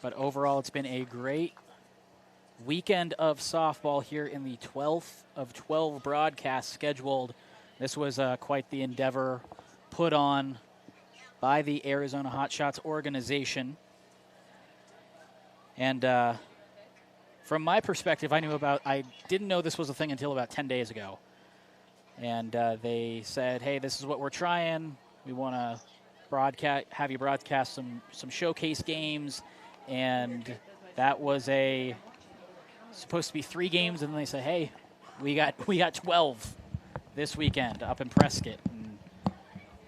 But overall, it's been a great weekend of softball here in the 12th of 12 broadcasts scheduled. This was quite the endeavor put on by the Arizona Hotshots organization. And from my perspective, I didn't know this was a thing until about 10 days ago. And they said, hey, this is what we're trying. We want to have you broadcast some showcase games. And that was supposed to be 3 games, and then they said, hey, we got 12 this weekend up in Prescott. And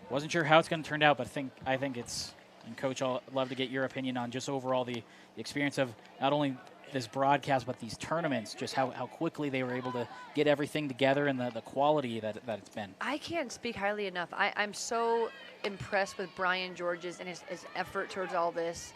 wasn't sure how it's going to turn out, but I think it's, and Coach, I'd love to get your opinion on just overall the experience of not only this broadcast, but these tournaments, just how quickly they were able to get everything together and the quality that it's been. I can't speak highly enough. I'm so impressed with Brian Georges and his effort towards all this.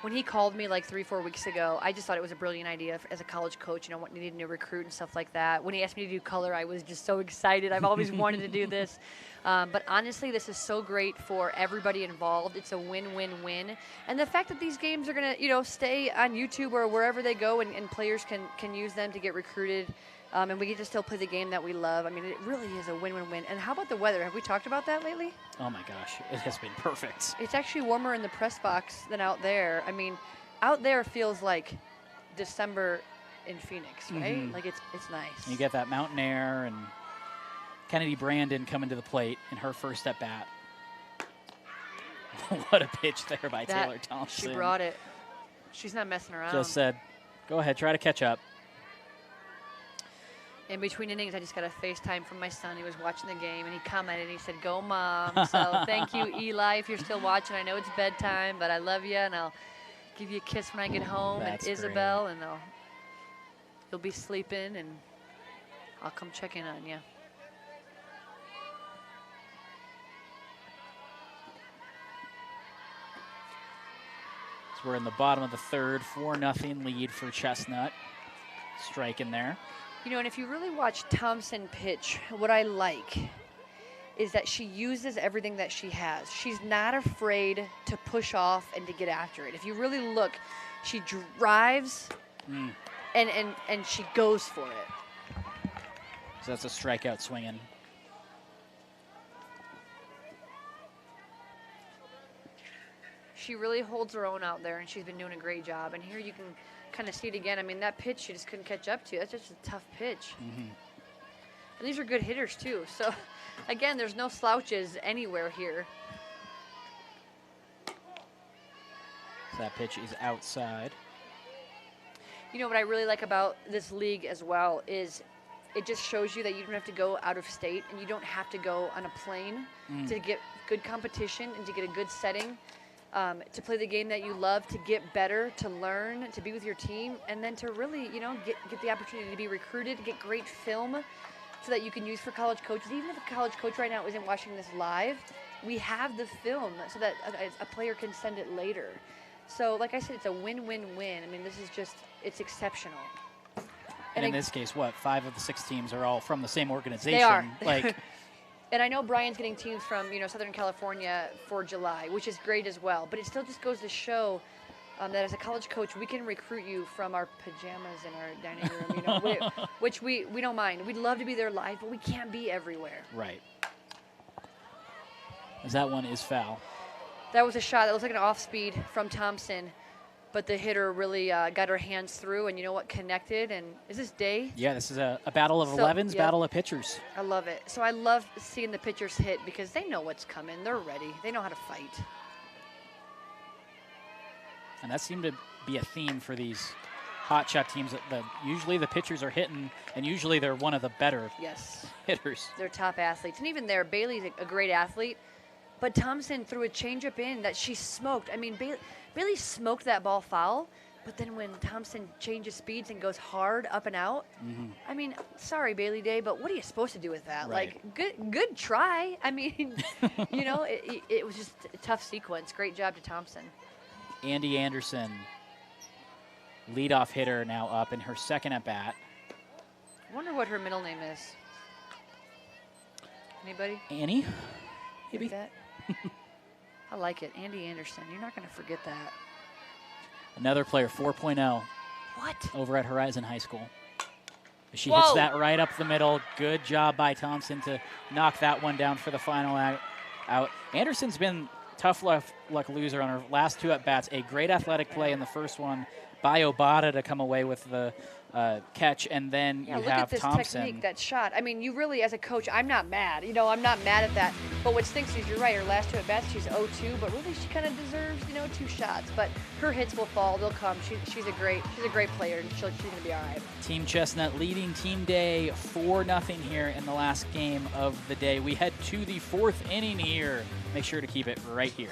When he called me like 3-4 weeks ago, I just thought it was a brilliant idea as a college coach, needing to recruit and stuff like that. When he asked me to do color, I was just so excited. I've always wanted to do this. But honestly, this is so great for everybody involved. It's a win-win-win. And the fact that these games are going to, stay on YouTube or wherever they go and players can use them to get recruited, and we get to still play the game that we love. I mean, it really is a win-win-win. And how about the weather? Have we talked about that lately? Oh, my gosh. It has been perfect. It's actually warmer in the press box than out there. I mean, out there feels like December in Phoenix, right? Mm-hmm. Like, it's nice. And you get that mountain air, and Kennedy Brandon coming to the plate in her first at-bat. What a pitch there by Taylor Thompson. She brought it. She's not messing around. Just said, go ahead, try to catch up. In between innings, I just got a FaceTime from my son. He was watching the game, and he commented, and he said, go, Mom. So thank you, Eli, if you're still watching. I know it's bedtime, but I love you, and I'll give you a kiss when I get home. That's and Isabel, great. And you'll be sleeping, and I'll come check in on you. So we're in the bottom of the third, 4-0 lead for Chestnut. Strike in there. And if you really watch Thompson pitch, what I like is that she uses everything that she has. She's not afraid to push off and to get after it. If you really look, she drives and she goes for it. So that's a strikeout swinging. She really holds her own out there, and she's been doing a great job. And here you can kind of see it again. I mean, that pitch she just couldn't catch up to. That's just a tough pitch. Mm-hmm. And these are good hitters, too. So, again, there's no slouches anywhere here. So that pitch is outside. What I really like about this league as well is it just shows you that you don't have to go out of state, and you don't have to go on a plane to get good competition and to get a good setting. To play the game that you love, to get better, to learn, to be with your team, and then to really, get the opportunity to be recruited, get great film so that you can use for college coaches. Even if a college coach right now isn't watching this live, we have the film so that a player can send it later. So, like I said, it's a win-win-win. I mean, this is just, it's exceptional. And in this case, 5 of the 6 teams are all from the same organization. They are. Like, and I know Brian's getting teams from, Southern California for July, which is great as well. But it still just goes to show that as a college coach, we can recruit you from our pajamas in our dining room, which we don't mind. We'd love to be there live, but we can't be everywhere. Right. As that one is foul. That was a shot that looked like an off-speed from Thompson, but the hitter really got her hands through, and you know what, connected. And is this Day? Yeah, this is a battle of 11s, yep. Battle of pitchers. I love it. So I love seeing the pitchers hit because they know what's coming. They're ready. They know how to fight. And that seemed to be a theme for these hot shot teams. Usually the pitchers are hitting, and usually they're one of the better hitters. They're top athletes. And even there, Bailey's a great athlete. But Thompson threw a changeup in that she smoked. I mean, Bailey smoked that ball foul. But then when Thompson changes speeds and goes hard up and out, I mean, sorry, Bailey Day, but what are you supposed to do with that? Right. Like, good try. I mean, you know, it was just a tough sequence. Great job to Thompson. Andy Anderson, leadoff hitter, now up in her second at bat. I wonder what her middle name is. Anybody? Annie, maybe. That? I like it. Andy Anderson. You're not going to forget that. Another player, 4.0. What? Over at Horizon High School. She Whoa. hits that right up the middle. Good job by Thompson to knock that one down for the final out. Anderson's been tough luck loser on her last 2 at-bats. A great athletic play in the first one by Obata to come away with the catch, and then you look have at this Thompson. technique, that shot. I mean, you really, as a coach, I'm not mad. You know, I'm not mad at that. But what stinks is you're right. Her last 2 at-bats, she's 0-2, but really she kind of deserves, 2 shots. But her hits will fall. They'll come. She's a great player, and she's going to be all right. Team Chestnut leading Team Day 4-0 here in the last game of the day. We head to the 4th inning here. Make sure to keep it right here.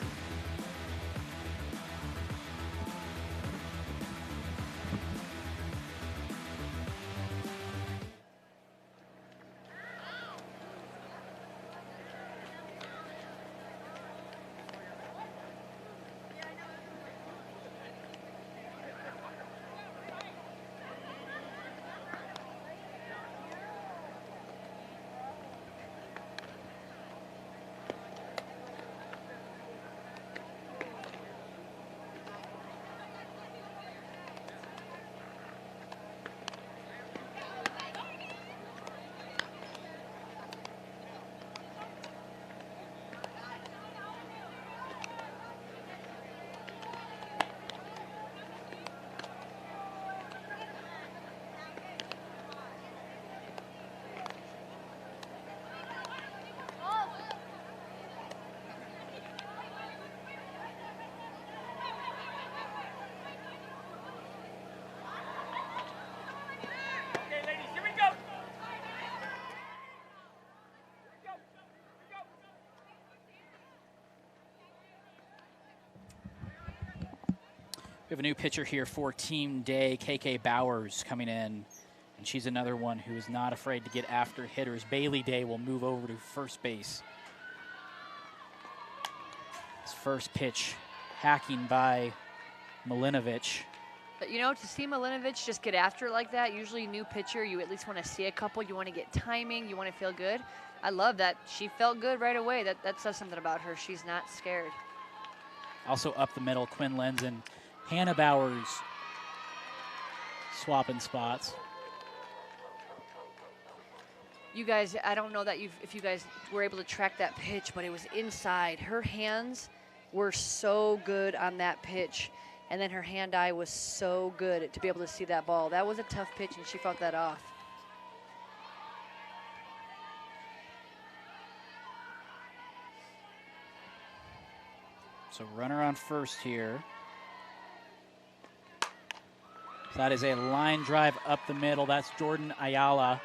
We have a new pitcher here for Team Day, KK Bowers, coming in. And she's another one who is not afraid to get after hitters. Bailey Day will move over to first base. His first pitch, hacking by Milinovich. But, to see Milinovich just get after it like that, usually new pitcher, you at least want to see a couple. You want to get timing. You want to feel good. I love that. She felt good right away. That says something about her. She's not scared. Also up the middle, Quinn Lenz and Hannah Bowers swapping spots. You guys, I don't know that if you guys were able to track that pitch, but it was inside. Her hands were so good on that pitch, and then her hand-eye was so good to be able to see that ball. That was a tough pitch, and she fought that off. So runner on first here. That is a line drive up the middle. That's Jordan Ayala.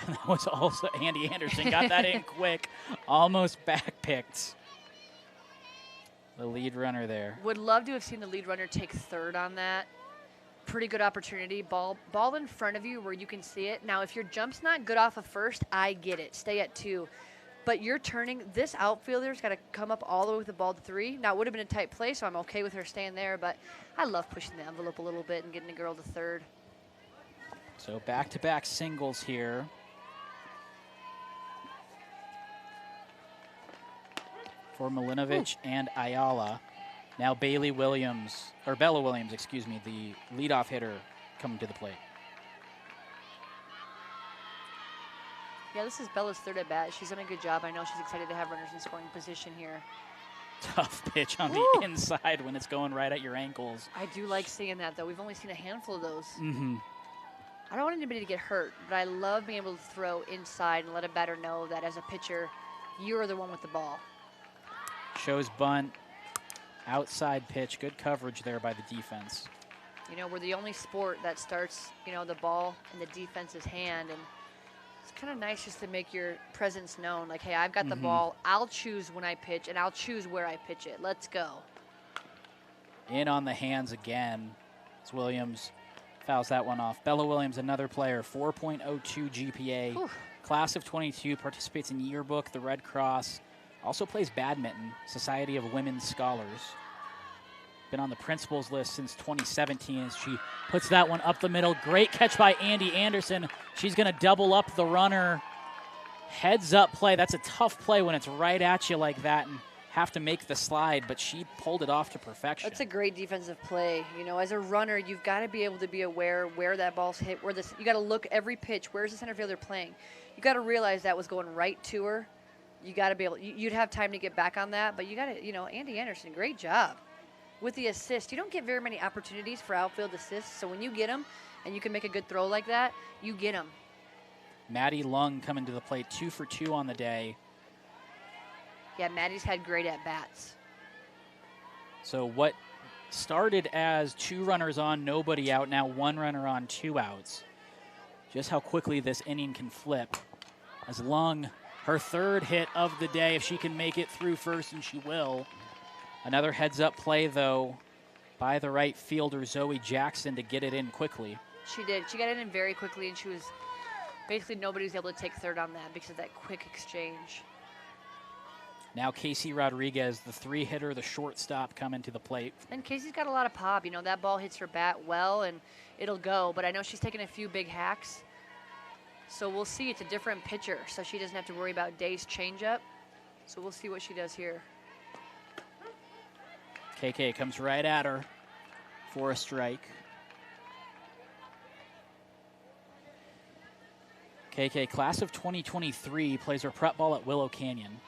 And that was also Andy Anderson. Got that in quick. Almost back-picked the lead runner there. Would love to have seen the lead runner take third on that. Pretty good opportunity. Ball in front of you where you can see it. Now, if your jump's not good off of first, I get it. Stay at 2. But you're turning, this outfielder's got to come up all the way with the ball to 3. Now, it would have been a tight play, so I'm okay with her staying there, but I love pushing the envelope a little bit and getting a girl to third. So back-to-back singles here. For Milinovich and Ayala. Now Bella Williams, the leadoff hitter, coming to the plate. Yeah, this is Bella's third at bat. She's done a good job. I know she's excited to have runners in scoring position here. Tough pitch on the inside when it's going right at your ankles. I do like seeing that, though. We've only seen a handful of those. Mm-hmm. I don't want anybody to get hurt, but I love being able to throw inside and let a batter know that as a pitcher, you're the one with the ball. Shows bunt Outside pitch, good coverage there by the defense. You know, we're the only sport that starts, you know, the ball in the defense's hand, and it's kind of nice just to make your presence known. Like, hey, I've got the ball. I'll choose when I pitch, and I'll choose where I pitch it. Let's go. In on the hands again as Williams fouls that one off. Bella Williams, another player, 4.02 GPA. Whew. Class of 22, participates in Yearbook, the Red Cross. Also plays badminton, Society of Women's Scholars. Been on the principals list since 2017 as she puts that one up the middle. Great catch by Andy Anderson. She's going to double up the runner. Heads up play. That's a tough play when it's right at you like that and have to make the slide, but she pulled it off to perfection. That's a great defensive play. You know, as a runner, you've got to be able to be aware where that ball's hit, where this. You got to look every pitch. Where's the center fielder playing? You got to realize that was going right to her. You got to be able. You'd have time to get back on that, but you got to. You know, Andy Anderson, great job with the assist. You don't get very many opportunities for outfield assists, so when you get them and you can make a good throw like that, you get them. Maddie Lung coming to the plate, 2 for 2 on the day. Yeah, Maddie's had great at-bats. So what started as 2 runners on, nobody out, now 1 runner on, 2 outs. Just how quickly this inning can flip. As Lung, her 3rd hit of the day, if she can make it through first, and she will. Another heads-up play, though, by the right fielder, Zoe Jackson, to get it in quickly. She did. She got it in very quickly, and she was basically nobody was able to take third on that because of that quick exchange. Now Casey Rodriguez, the 3-hitter, the shortstop, coming to the plate. And Casey's got a lot of pop. You know, that ball hits her bat well, and it'll go. But I know she's taken a few big hacks. So we'll see. It's a different pitcher, so she doesn't have to worry about Day's changeup. So we'll see what she does here. KK comes right at her for a strike. KK, class of 2023, plays her prep ball at Willow Canyon.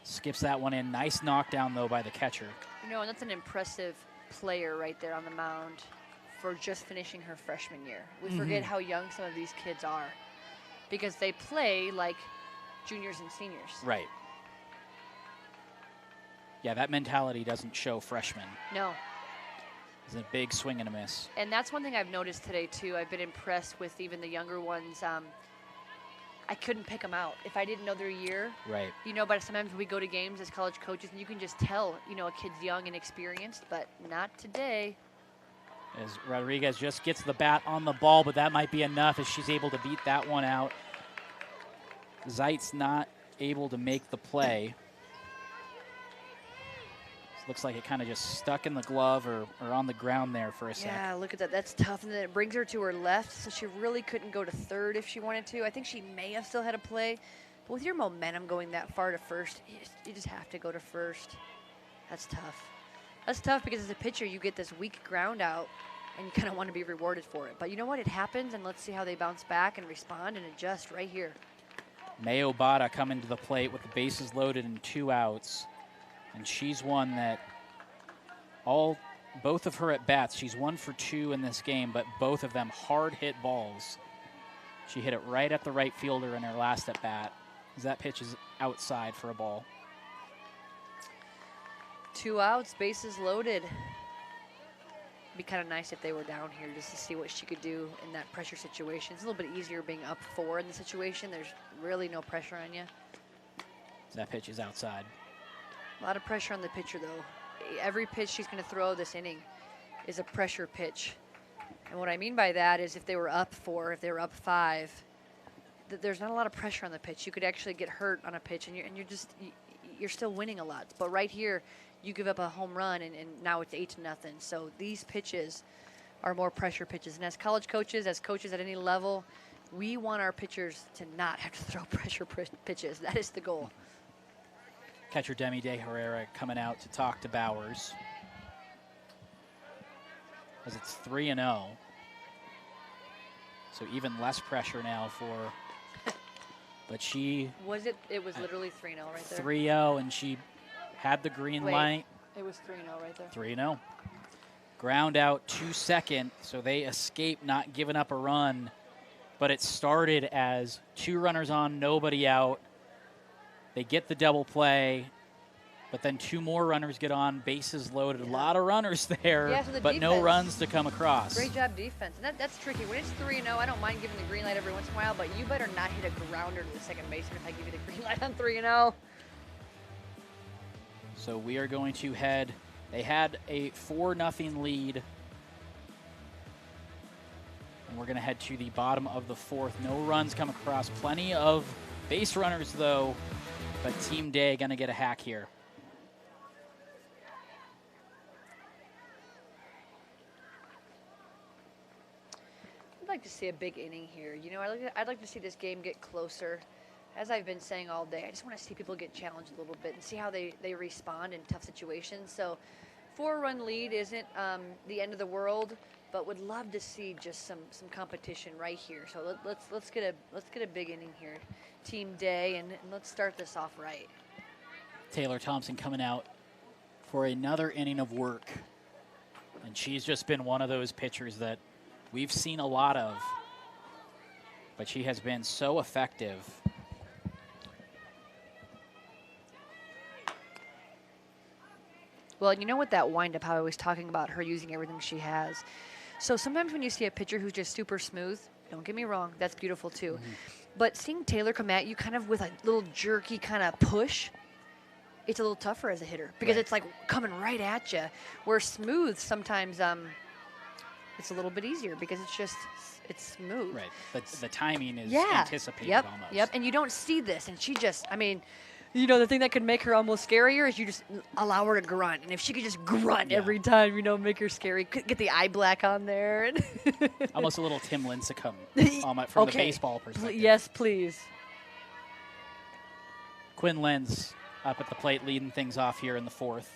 Skips that one in. Nice knockdown, though, by the catcher. You know, and that's an impressive player right there on the mound for just finishing her freshman year. We forget how young some of these kids are because they play like juniors and seniors. Right. Yeah, that mentality doesn't show freshmen. No. It's a big swing and a miss. And that's one thing I've noticed today, too. I've been impressed with even the younger ones. I couldn't pick them out if I didn't know their year. Right. You know, but sometimes we go to games as college coaches, and you can just tell, you know, a kid's young and experienced, but not today. As Rodriguez just gets the bat on the ball, but that might be enough as she's able to beat that one out. Zeitz not able to make the play. Looks like it kind of just stuck in the glove or on the ground there for a sec. Yeah, look at that. That's tough. And then it brings her to her left, so she really couldn't go to third if she wanted to. I think she may have still had a play. But with your momentum going that far to first, you just have to go to first. That's tough. That's tough because as a pitcher, you get this weak ground out, and you kind of want to be rewarded for it. But you know what? It happens, and let's see how they bounce back and respond and adjust right here. Mayo Bada coming to the plate with the bases loaded and 2 outs. And she's one that both of her at bats, she's 1 for 2 in this game, but both of them hard hit balls. She hit it right at the right fielder in her last at bat, as that pitch is outside for a ball. 2 outs, bases loaded. It'd be kind of nice if they were down here just to see what she could do in that pressure situation. It's a little bit easier being up 4 in the situation. There's really no pressure on you. That pitch is outside. A lot of pressure on the pitcher, though. Every pitch she's going to throw this inning is a pressure pitch. And what I mean by that is if they were up 4, if they were up 5, there's not a lot of pressure on the pitch. You could actually get hurt on a pitch, and you're still winning a lot. But right here, you give up a home run, and now it's 8-0. So these pitches are more pressure pitches. And as college coaches, as coaches at any level, we want our pitchers to not have to throw pressure pitches. That is the goal. Catcher Demi De Herrera coming out to talk to Bowers. As it's 3-0. So even less pressure now for, but she. Was it? It was literally 3-0 right there. 3-0, and she had the green light. It was 3-0 right there. 3-0. Ground out to second, so they escape not giving up a run. But it started as 2 runners on, nobody out. They get the double play, But then 2 more runners get on, bases loaded. A lot of runners there, Yeah, so the but no defense- runs to come across. Great job defense. And that's tricky. When it's 3-0, I don't mind giving the green light every once in a while, but you better not hit a grounder to the second baseman if I give you the green light on 3-0. So we are going to head. They had a 4-0 lead. And we're going to head to the bottom of the 4th. No runs come across. Plenty of base runners, though. But Team Day going to get a hack here. I'd like to see a big inning here. You know, I'd like to see this game get closer. As I've been saying all day, I just want to see people get challenged a little bit and see how they respond in tough situations. So 4-run lead isn't the end of the world, but would love to see just some competition right here. So let's get a big inning here, Team Day, and let's start this off right. Taylor Thompson coming out for another inning of work. And she's just been one of those pitchers that we've seen a lot of, but she has been so effective. Well, you know what that windup, how I was talking about her using everything she has. So sometimes when you see a pitcher who's just super smooth, don't get me wrong, that's beautiful too. Mm-hmm. But seeing Taylor come at you kind of with a little jerky kind of push, it's a little tougher as a hitter because Right. it's like coming right at you. Where smooth sometimes it's a little bit easier because it's smooth. Right. The timing is Yeah. anticipated Yep. almost. Yep. And you don't see this, and she just, I mean, you know, the thing that could make her almost scarier is you just allow her to grunt. And if she could just grunt Yeah. every time, you know, make her scary, get the eye black on there. And Almost a little Tim Lincecum from the baseball perspective. Yes, please. Quinn Lenz up at the plate leading things off here in the 4th.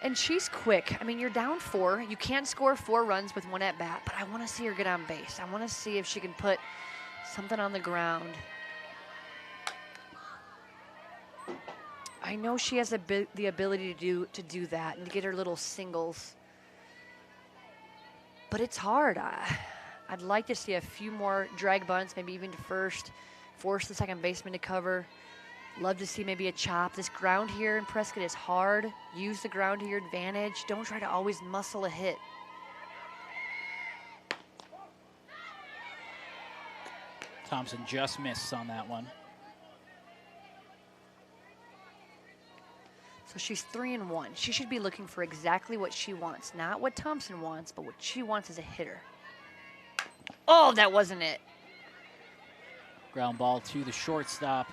And she's quick. I mean, you're down 4. You can't score 4 runs with 1 at bat, but I want to see her get on base. I want to see if she can put something on the ground. I know she has the ability to do that and to get her little singles, but it's hard. I'd like to see a few more drag bunts, maybe even to first, force the second baseman to cover. Love to see maybe a chop. This ground here in Prescott is hard. Use the ground to your advantage. Don't try to always muscle a hit. Thompson just missed on that one. So she's 3-1. She should be looking for exactly what she wants. Not what Thompson wants, but what she wants as a hitter. Oh, that wasn't it. Ground ball to the shortstop.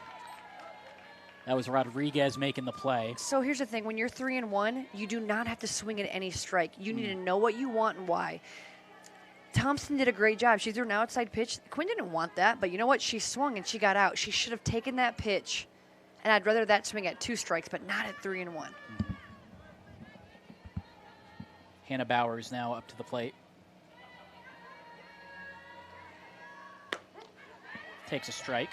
That was Rodriguez making the play. So here's the thing. When you're 3-1, you do not have to swing at any strike. You need to know what you want and why. Thompson did a great job. She threw an outside pitch. Quinn didn't want that, but you know what? She swung and she got out. She should have taken that pitch. And I'd rather that swing at 2 strikes, but not at 3-1. Hannah Bowers now up to the plate. Takes a strike.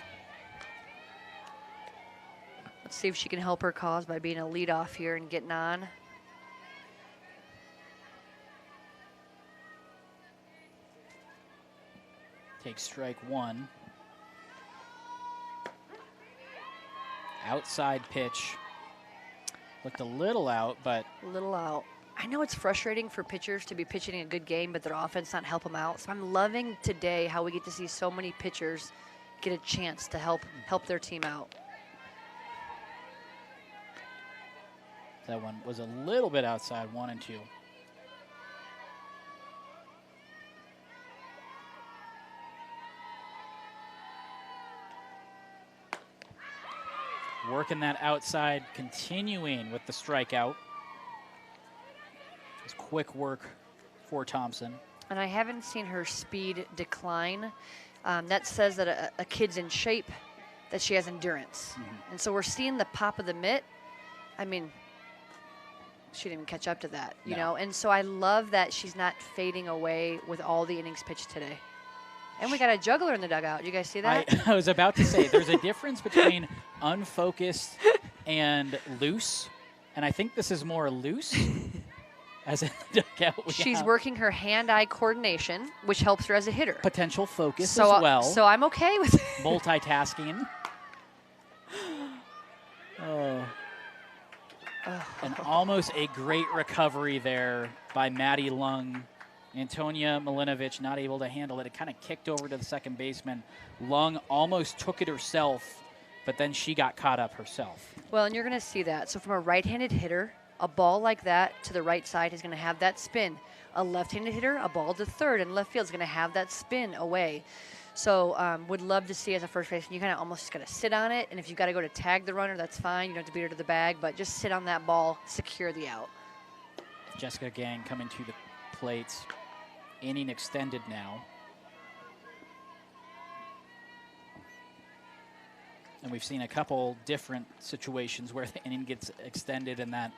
Let's see if she can help her cause by being a leadoff here and getting on. Takes strike 1. Outside pitch. Looked a little out, but A little out. I know it's frustrating for pitchers to be pitching a good game, but their offense not help them out. So I'm loving today how we get to see so many pitchers get a chance to help their team out. that one was a little bit outside 1 and 2. Working that outside, continuing with the strikeout. It's quick work for Thompson. And I haven't seen her speed decline. That says that a kid's in shape, that she has endurance. And so we're seeing the pop of the mitt. I mean, she didn't catch up to that, you know? And so I love that she's not fading away with all the innings pitched today. And we got a juggler in the dugout. You guys see that? I was about to say, there's a difference between unfocused and loose. And I think this is more loose. As in the dugout, She's working her hand-eye coordination, which helps her as a hitter. potential focus So, as well. so I'm okay with it. Multitasking. Oh, And almost a great recovery there by Maddie Lung. Antonia Milinovic not able to handle it. It kind of kicked over to the second baseman. Lung almost took it herself, but then she got caught up herself. Well, and you're going to see that. So from a right-handed hitter, a ball like that to the right side is going to have that spin. A left-handed hitter, a ball to third and left field is going to have that spin away. So would love to see as a first baseman, you kind of almost just got to sit on it. And if you got to go to tag the runner, that's fine. You don't have to beat her to the bag, but just sit on that ball, secure the out. Jessica Gang coming to the plates. Inning extended now. And we've seen a couple different situations where the inning gets extended and that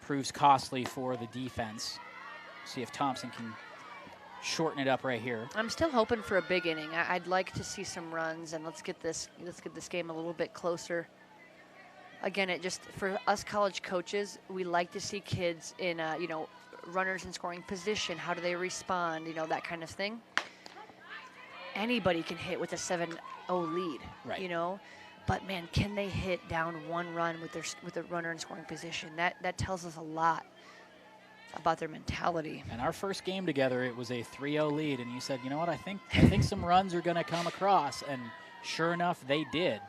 proves costly for the defense. See if Thompson can shorten it up right here. I'm still hoping for a big inning. I'd like to see some runs, and let's get this game a little bit closer. Again, it just for us college coaches, we like to see kids in runners in scoring position. How do they respond? That kind of thing. Anybody can hit with a 7-0 lead, right. But man, can they hit down one run with a runner in scoring position? That tells us a lot about their mentality. And our first game together, it was a 3-0 lead, and you said, you know what, I think some runs are going to come across, and sure enough, they did.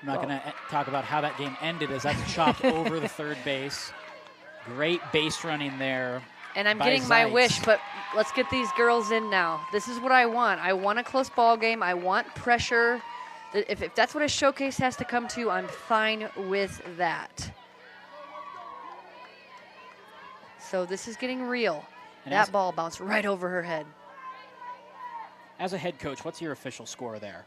I'm not going to talk about how that game ended as that's chopped over the third base. Great base running there. And I'm getting my wish, but let's get these girls in now. This is what I want. I want a close ball game. I want pressure. If that's what a showcase has to come to, I'm fine with that. So this is getting real. And that ball bounced right over her head. As a head coach, what's your official score there?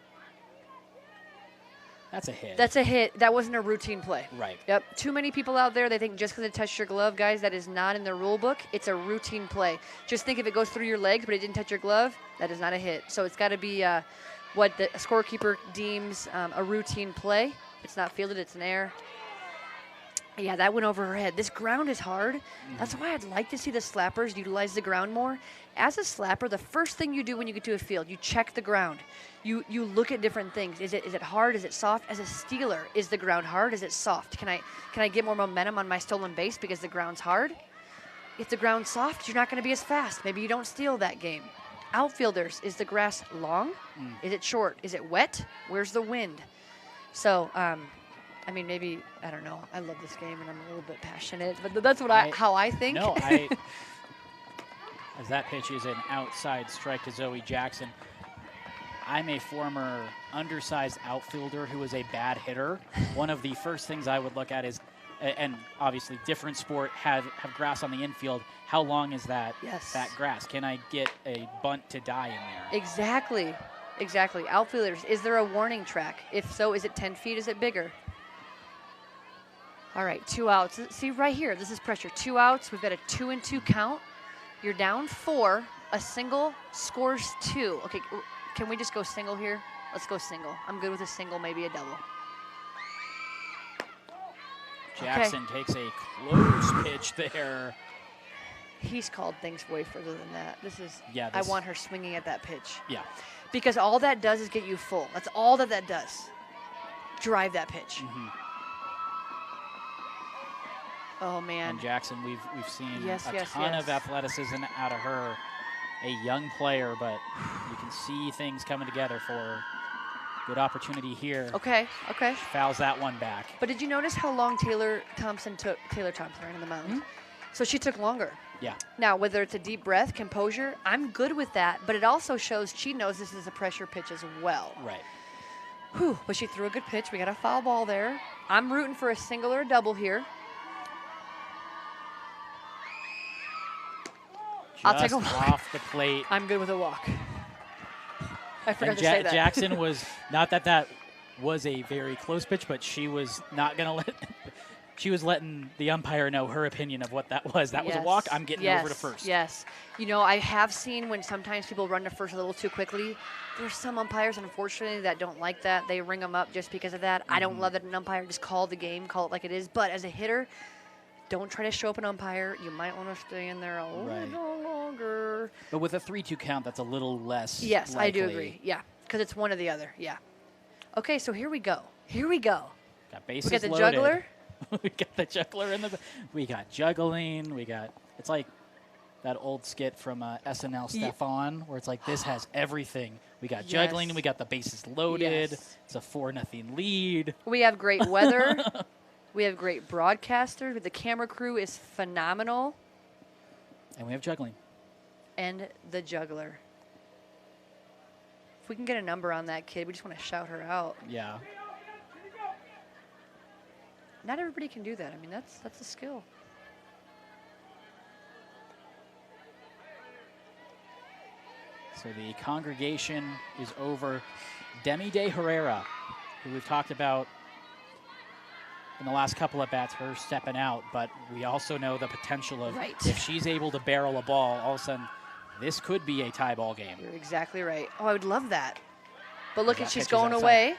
That's a hit. That's a hit. That wasn't a routine play. Right. Yep. Too many people out there, they think just because it touched your glove, guys, that is not in the rule book. It's a routine play. Just think if it goes through your legs, but it didn't touch your glove, that is not a hit. So it's got to be what the scorekeeper deems a routine play. If it's not fielded, it's an error. Yeah, that went over her head. This ground is hard. That's why I'd like to see the slappers utilize the ground more. As a slapper, the first thing you do when you get to a field, you check the ground. You look at different things. Is it hard? Is it soft? As a stealer, is the ground hard? Is it soft? Can I get more momentum on my stolen base because the ground's hard? If the ground's soft, you're not going to be as fast. Maybe you don't steal that game. Outfielders, is the grass long? Is it short? Is it wet? Where's the wind? So, I mean, maybe, I don't know. I love this game, and I'm a little bit passionate, but that's what how I think. No, as that pitch is an outside strike to Zoe Jackson. I'm a former undersized outfielder who was a bad hitter. One of the first things I would look at is, and obviously different sport, have grass on the infield. How long is that grass? Can I get a bunt to die in there? Exactly. Outfielders, is there a warning track? If so, is it 10 feet? Is it bigger? All right, 2 outs. See right here, this is pressure. 2 outs, we've got a 2-2 count. You're down 4, a single scores 2. Okay, can we just go single here? Let's go single. I'm good with a single, maybe a double. Jackson takes a close pitch there. He's called things way further than that. I want her swinging at that pitch. Yeah. Because all that does is get you full. That's all that does. Drive that pitch. Oh, man. And Jackson, we've seen a ton of athleticism out of her. A young player, but you can see things coming together for good opportunity here. Okay. She fouls that one back. But did you notice how long Taylor Thompson ran on the mound? So she took longer. Yeah. Now, whether it's a deep breath, composure, I'm good with that, but it also shows she knows this is a pressure pitch as well. Right. Whew, but she threw a good pitch. We got a foul ball there. I'm rooting for a single or a double here. I'll take a walk. Off the plate. I'm good with a walk. I forgot to say that. Jackson was, not that was a very close pitch, but she was not going to she was letting the umpire know her opinion of what that was. That was a walk. I'm getting over to first. Yes. I have seen when sometimes people run to first a little too quickly. There's some umpires, unfortunately, that don't like that. They ring them up just because of that. I don't love that an umpire just call the game, call it like it is. But as a hitter, don't try to show up an umpire. You might want to stay in there a little longer. But with a 3-2 count, that's a little less Yes, likely. I do agree. Yeah, because it's one or the other. Yeah. Okay, so here we go. Got bases We got the loaded. juggler. We got the juggler in the. We got juggling. We got. It's like that old skit from SNL Stefan, where it's like this has everything. We got juggling. We got the bases loaded. Yes. It's a 4-0 lead. We have great weather. We have great broadcasters. The camera crew is phenomenal. And we have juggling. And the juggler. If we can get a number on that kid, we just want to shout her out. Yeah. Not everybody can do that. I mean, that's a skill. So the congregation is over. Demi De Herrera, who we've talked about in the last couple of bats, her stepping out, but we also know the potential of if she's able to barrel a ball, all of a sudden this could be a tie ball game. You're exactly right. Oh, I would love that. But look, she's going outside. away.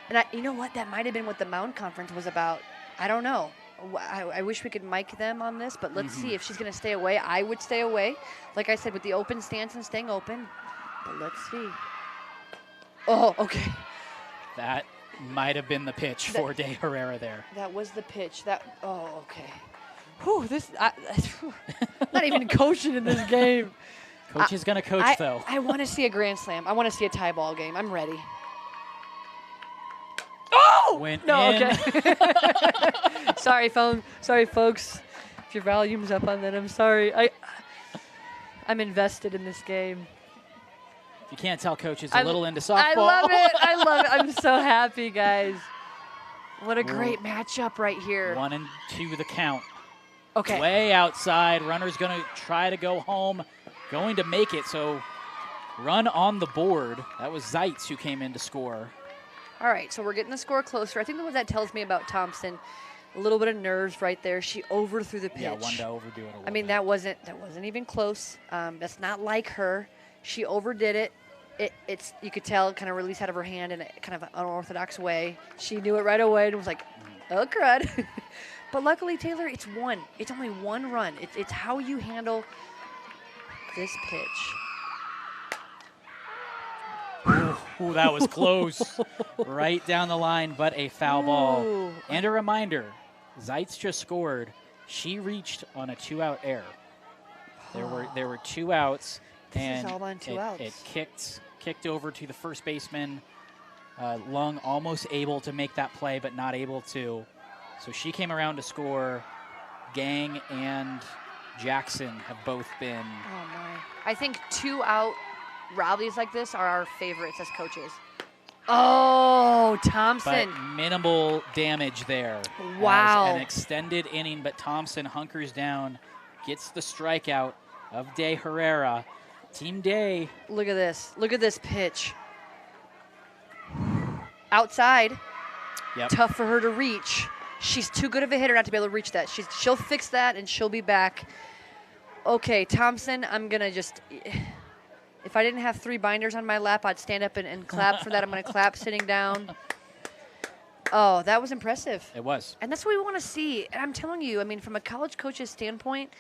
And you know what? That might have been what the Mound Conference was about. I don't know. I wish we could mic them on this, but let's see if she's going to stay away. I would stay away. Like I said, with the open stance and staying open. But let's see. Oh, okay. That might have been the pitch for De Herrera there. That was the pitch. Okay. Whew, not even coaching in this game. Coach is going to coach, though. I want to see a grand slam. I want to see a tie ball game. I'm ready. Oh! Went no, in. Okay. Sorry, phone. Sorry, folks. If your volume's up on that, I'm sorry. I'm invested in this game. If you can't tell, Coach is a little into softball. I love it. I love it. I'm so happy, guys. What a great matchup right here. 1-2 the count. Okay. Way outside. Runner's going to try to go home. Going to make it. So run on the board. That was Zeitz who came in to score. All right, so we're getting the score closer. I think what that tells me about Thompson, a little bit of nerves right there. She overthrew the pitch. Yeah, one to overdo it a little I mean, bit. that wasn't even close. That's not like her. She overdid it. It's you could tell it kind of released out of her hand in a kind of an unorthodox way. She knew it right away and was like, oh, crud. But luckily, Taylor, it's one. It's only one run. It's how you handle this pitch. Ooh, that was close. Right down the line, but a foul ball. And a reminder, Zeitz just scored. She reached on a 2-out error. There were 2 outs. This is all on 2 outs. It kicked over to the first baseman. Lung almost able to make that play, but not able to. So she came around to score. Gang and Jackson have both been. Oh, my. I think 2-out rallies like this are our favorites as coaches. Oh, Thompson. But minimal damage there. Wow. As an extended inning, but Thompson hunkers down, gets the strikeout of De Herrera. Team Day. Look at this. Look at this pitch. Outside. Yep. Tough for her to reach. She's too good of a hitter not to be able to reach that. She'll fix that, and she'll be back. Okay, Thompson, I'm going to just... If I didn't have 3 binders on my lap, I'd stand up and clap for that. I'm going to clap sitting down. Oh, that was impressive. It was. And that's what we want to see. And I'm telling you, I mean, from a college coach's standpoint,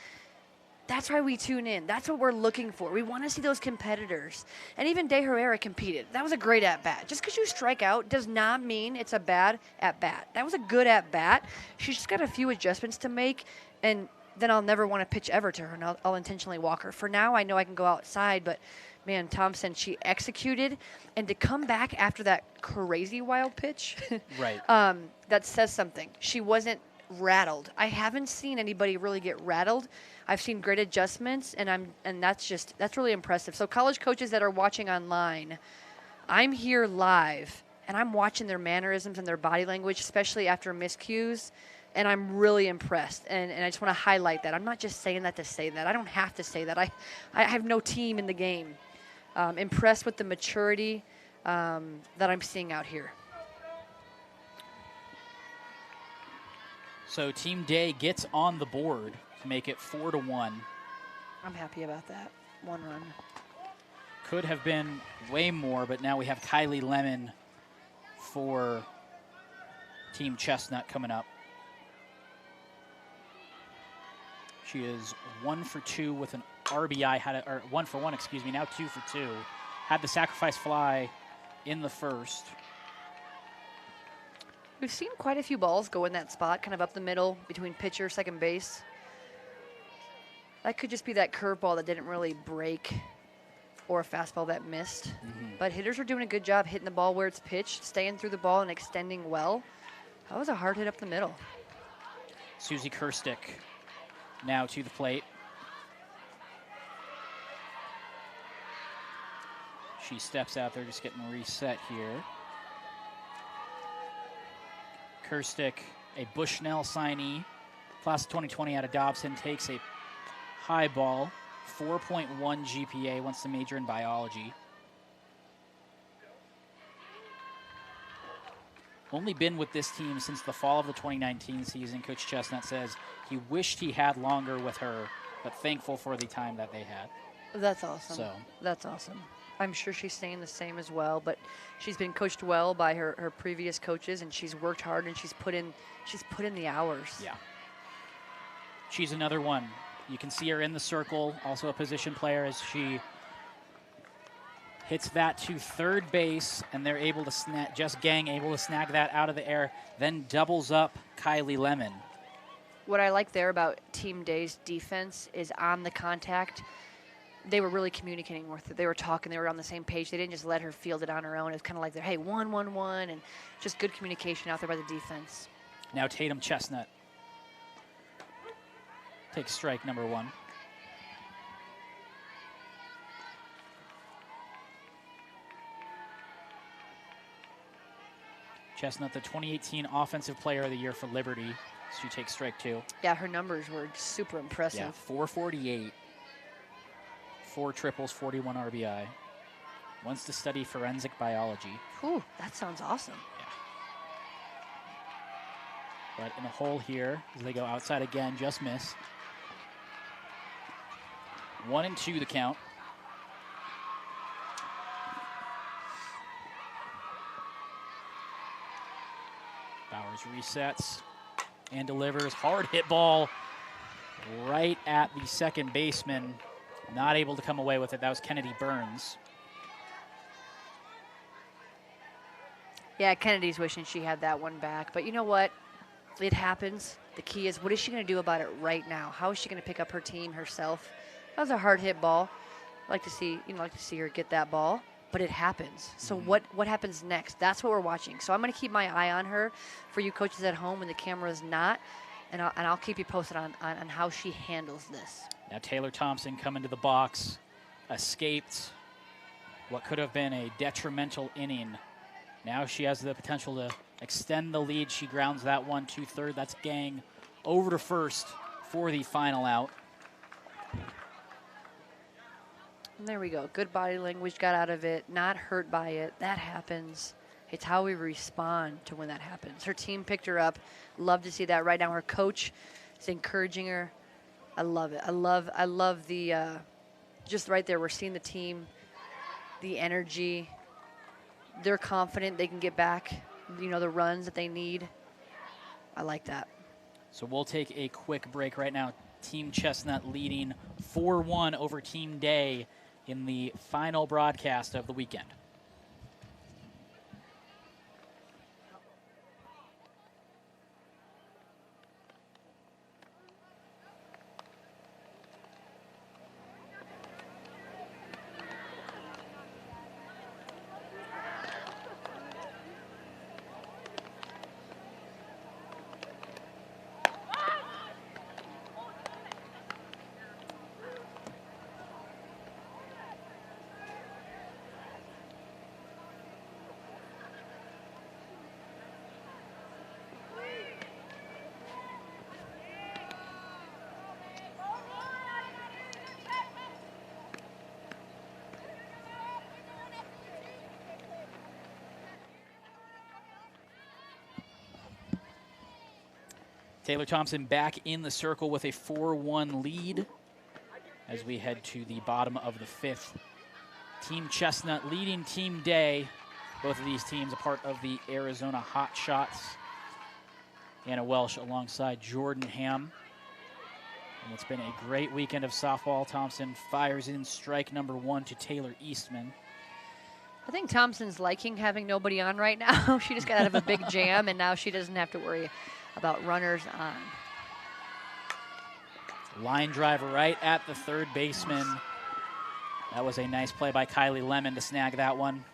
that's why we tune in. That's what we're looking for. We want to see those competitors. And even De Herrera competed. That was a great at-bat. Just because you strike out does not mean it's a bad at-bat. That was a good at-bat. She's just got a few adjustments to make, and then I'll never want to pitch ever to her, and I'll intentionally walk her. For now, I know I can go outside, but man, Thompson, she executed, and to come back after that crazy wild pitch, right? That says something. She wasn't rattled. I haven't seen anybody really get rattled. I've seen great adjustments, and that's really impressive. So college coaches that are watching online, I'm here live, and I'm watching their mannerisms and their body language, especially after miscues. And I'm really impressed, and I just want to highlight that. I'm not just saying that to say that. I don't have to say that. I have no team in the game. Impressed with the maturity that I'm seeing out here. So Team Day gets on the board to make it 4-1. I'm happy about that. 1 run. Could have been way more, but now we have Kylie Lemon for Team Chestnut coming up. She is 1 for 2 with an RBI, or 1 for 1, excuse me, now 2 for 2. Had the sacrifice fly in the first. We've seen quite a few balls go in that spot, kind of up the middle between pitcher, second base. That could just be that curveball that didn't really break or a fastball that missed. But hitters are doing a good job hitting the ball where it's pitched, staying through the ball and extending well. That was a hard hit up the middle. Susie Kirstick now to the plate. She steps out there, just getting reset here. Kirstick, a Bushnell signee, class of 2020 out of Dobson, takes a high ball, 4.1 GPA, wants to major in biology. Only been with this team since the fall of the 2019 season. Coach Chestnut says he wished he had longer with her, but thankful for the time that they had. That's awesome. So. That's awesome. I'm sure she's staying the same as well, but she's been coached well by her previous coaches, and she's worked hard and she's put in the hours. Yeah. She's another one. You can see her in the circle, also a position player, as she hits that to third base, and they're able to snag, Jess Gang able to snag that out of the air, then doubles up Kylie Lemon. What I like there about Team Day's defense is on the contact, they were really communicating with her. They were talking. They were on the same page. They didn't just let her field it on her own. It was kind of like, hey, 1-1-1, and just good communication out there by the defense. Now Tatum Chestnut takes strike number 1. Chestnut, the 2018 Offensive Player of the Year for Liberty. She takes strike 2. Yeah, her numbers were super impressive. Yeah, 448. 4 triples, 41 RBI. Wants to study forensic biology. Whew, that sounds awesome. Yeah. But in a hole here, as they go outside again, just miss. 1-2 the count. Bowers resets and delivers. Hard hit ball right at the second baseman. Not able to come away with it. That was Kennedy Burns. Yeah, Kennedy's wishing she had that one back. But you know what? It happens. The key is, what is she going to do about it right now? How is she going to pick up her team herself? That was a hard hit ball. Like to see her get that ball, but it happens. So what happens next? That's what we're watching. So I'm going to keep my eye on her for you coaches at home when the camera is not, and I'll keep you posted on how she handles this. Now Taylor Thompson coming to the box, escaped what could have been a detrimental inning. Now she has the potential to extend the lead. She grounds that one to third. That's Gang over to first for the final out. And there we go. Good body language, got out of it, not hurt by it. That happens. It's how we respond to when that happens. Her team picked her up. Love to see that right now. Her coach is encouraging her. I love it. I love the, just right there, we're seeing the team, the energy. They're confident they can get back, the runs that they need. I like that. So we'll take a quick break right now. Team Chestnut leading 4-1 over Team Day in the final broadcast of the weekend. Taylor Thompson back in the circle with a 4-1 lead as we head to the bottom of the 5th. Team Chestnut leading Team Day. Both of these teams a part of the Arizona Hot Shots. Anna Welsh alongside Jordan Ham. And it's been a great weekend of softball. Thompson fires in strike number 1 to Taylor Eastman. I think Thompson's liking having nobody on right now. She just got out of a big jam, and now she doesn't have to worry about runners on. Line drive right at the third baseman. That was a nice play by Kylie Lemon to snag that one.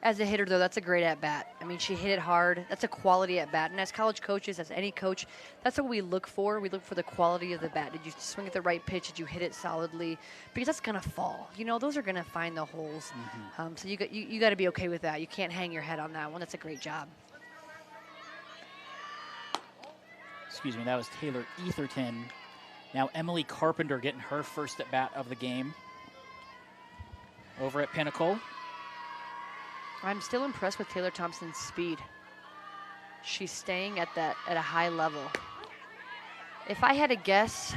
As a hitter, though, that's a great at-bat. I mean, she hit it hard. That's a quality at-bat. And as college coaches, as any coach, that's what we look for. We look for the quality of the bat. Did you swing at the right pitch? Did you hit it solidly? Because that's going to fall. You know, those are going to find the holes. So you got to be okay with that. You can't hang your head on that one. That's a great job. Excuse me, that was Taylor Etherton. Now Emily Carpenter getting her first at-bat of the game over at Pinnacle. I'm still impressed with Taylor Thompson's speed. She's staying at a high level. If I had to guess,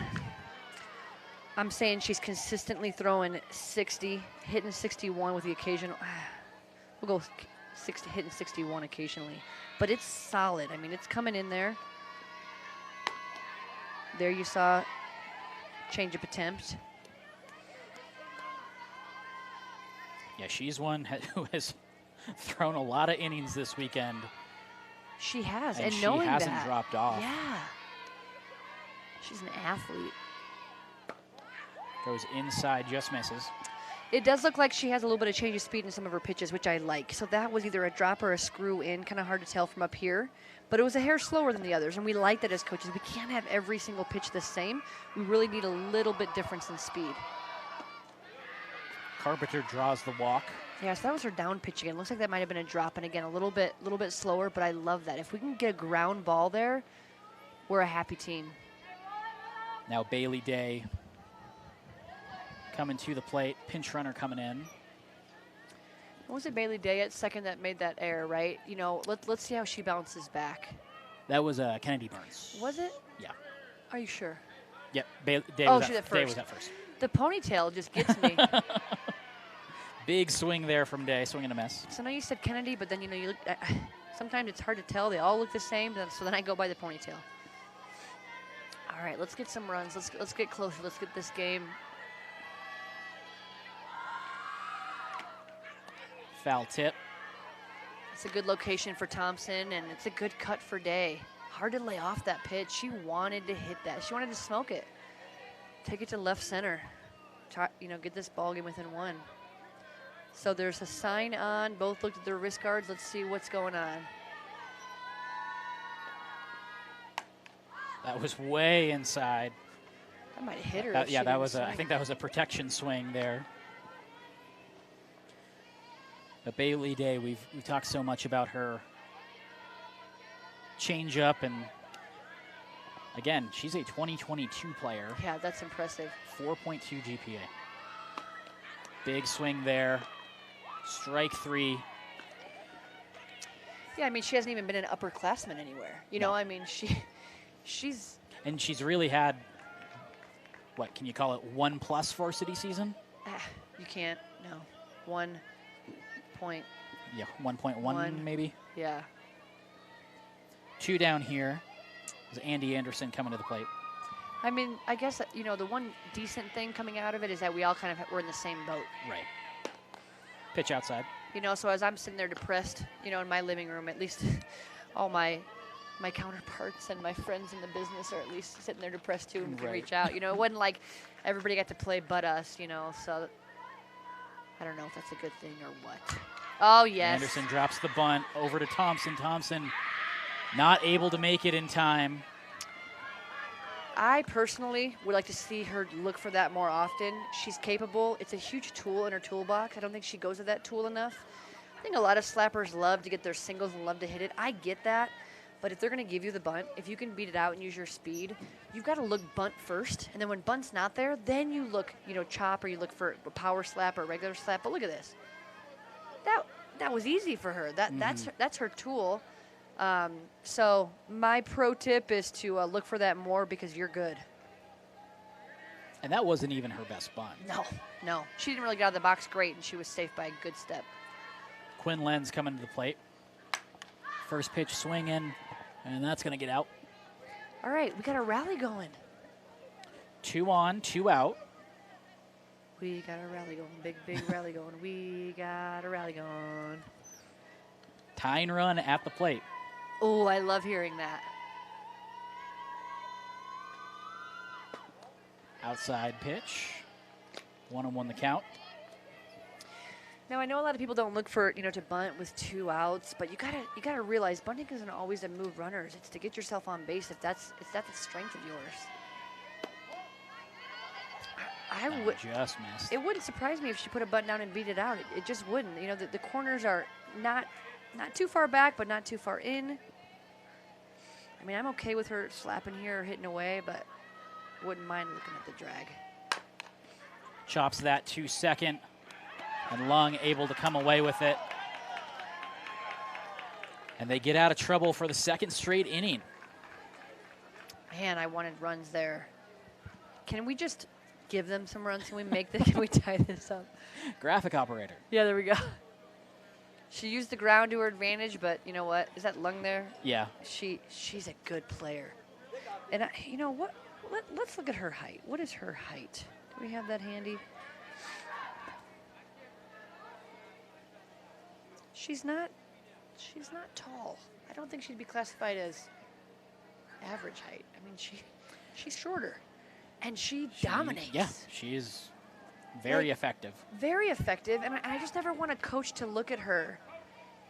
I'm saying she's consistently throwing 60, hitting 61 with the occasional. We'll go 60, hitting 61 occasionally, but it's solid. I mean, it's coming in there. There you saw change of attempt. Yeah, she's one who has thrown a lot of innings this weekend. She has, and and she knowing hasn't that, dropped off. Yeah, she's an athlete. Goes inside, just misses. It does look like she has a little bit of change of speed in some of her pitches, which I like. So that was either a drop or a screw in, kind of hard to tell from up here. But it was a hair slower than the others, and we like that as coaches. We can't have every single pitch the same. We really need a little bit difference in speed. Carpenter draws the walk. Yeah, so that was her down pitch again. Looks like that might have been a drop, and again, a little bit slower, but I love that. If we can get a ground ball there, we're a happy team. Now Bailey Day coming to the plate. Pinch runner coming in. Was it Bailey Day at second that made that error, right? You know, let's see how she bounces back. That was Kennedy Burns. Was it? Yeah. Are you sure? Yep. Day Oh, was she's at at Day first. was at first. The ponytail just gets me. Big swing there from Day, swing and a miss. So I know you said Kennedy, but then, you know, you look. Sometimes it's hard to tell. They all look the same, so then I go by the ponytail. All right, let's get some runs. Let's get closer. Let's get this game. Foul tip. It's a good location for Thompson, and it's a good cut for Day. Hard to lay off that pitch. She wanted to hit that. She wanted to smoke it. Take it to left center. Try, you know, get this ball game within one. So there's a sign on. Both looked at their wrist guards. Let's see what's going on. That was way inside. That might have hit her. Yeah, that was. I think that was a protection swing there. But Bailey Day, we've talked so much about her change-up, and again, she's a 2022 player. Yeah, that's impressive. 4.2 GPA. Big swing there. Strike three. Yeah, I mean, she hasn't even been an upperclassman anywhere. You know, I mean, she's. And she's really had, what, can you call it 1+ varsity season? You can't, no. 1 point. Yeah, 1.1 maybe. Yeah. 2 down here. Is Andy Anderson coming to the plate. I mean, I guess, you know, the one decent thing coming out of it is that we all kind of were in the same boat. Right. Pitch outside. You know, so as I'm sitting there depressed, you know, in my living room, at least all my counterparts and my friends in the business are at least sitting there depressed too and can reach out. You know, it wasn't like everybody got to play but us, you know, so I don't know if that's a good thing or what. Oh, yes. Anderson drops the bunt over to Thompson. Thompson not able to make it in time. I personally would like to see her look for that more often. She's capable. It's a huge tool in her toolbox. I don't think she goes to that tool enough. I think a lot of slappers love to get their singles and love to hit it. I get that. But if they're going to give you the bunt, if you can beat it out and use your speed, you've got to look bunt first. And then when bunt's not there, then you look, you know, chop, or you look for a power slap or a regular slap. But look at this. That was easy for her. That's her tool. So my pro tip is to look for that more because you're good. And that wasn't even her best bunt. No. She didn't really get out of the box great, and she was safe by a good step. Quinn Lenz coming to the plate. First pitch swinging, and that's going to get out. All right, we got a rally going. 2 on, 2 out. We got a rally going, big rally going. We got a rally going. Tying run at the plate. Oh, I love hearing that. Outside pitch. 1-1 the count. Now I know a lot of people don't look for to bunt with 2 outs, but you gotta realize bunting isn't always to move runners. It's to get yourself on base if that's the strength of yours. I would just missed. It wouldn't surprise me if she put a bunt down and beat it out. It just wouldn't. The corners are not too far back, but not too far in. I mean, I'm okay with her slapping here or hitting away, but wouldn't mind looking at the drag. Chops that to second, and Lung able to come away with it. And they get out of trouble for the second straight inning. Man, I wanted runs there. Can we just give them some runs? Can we make this? Can we tie this up? Graphic operator. Yeah, there we go. She used the ground to her advantage, but you know what? Is that Lung there? Yeah. She's a good player. And you know what? Let's look at her height. What is her height? Do we have that handy? She's not tall. I don't think she'd be classified as average height. I mean, she's shorter, and she dominates. Yeah, she is very effective. Very effective, and I just never want a coach to look at her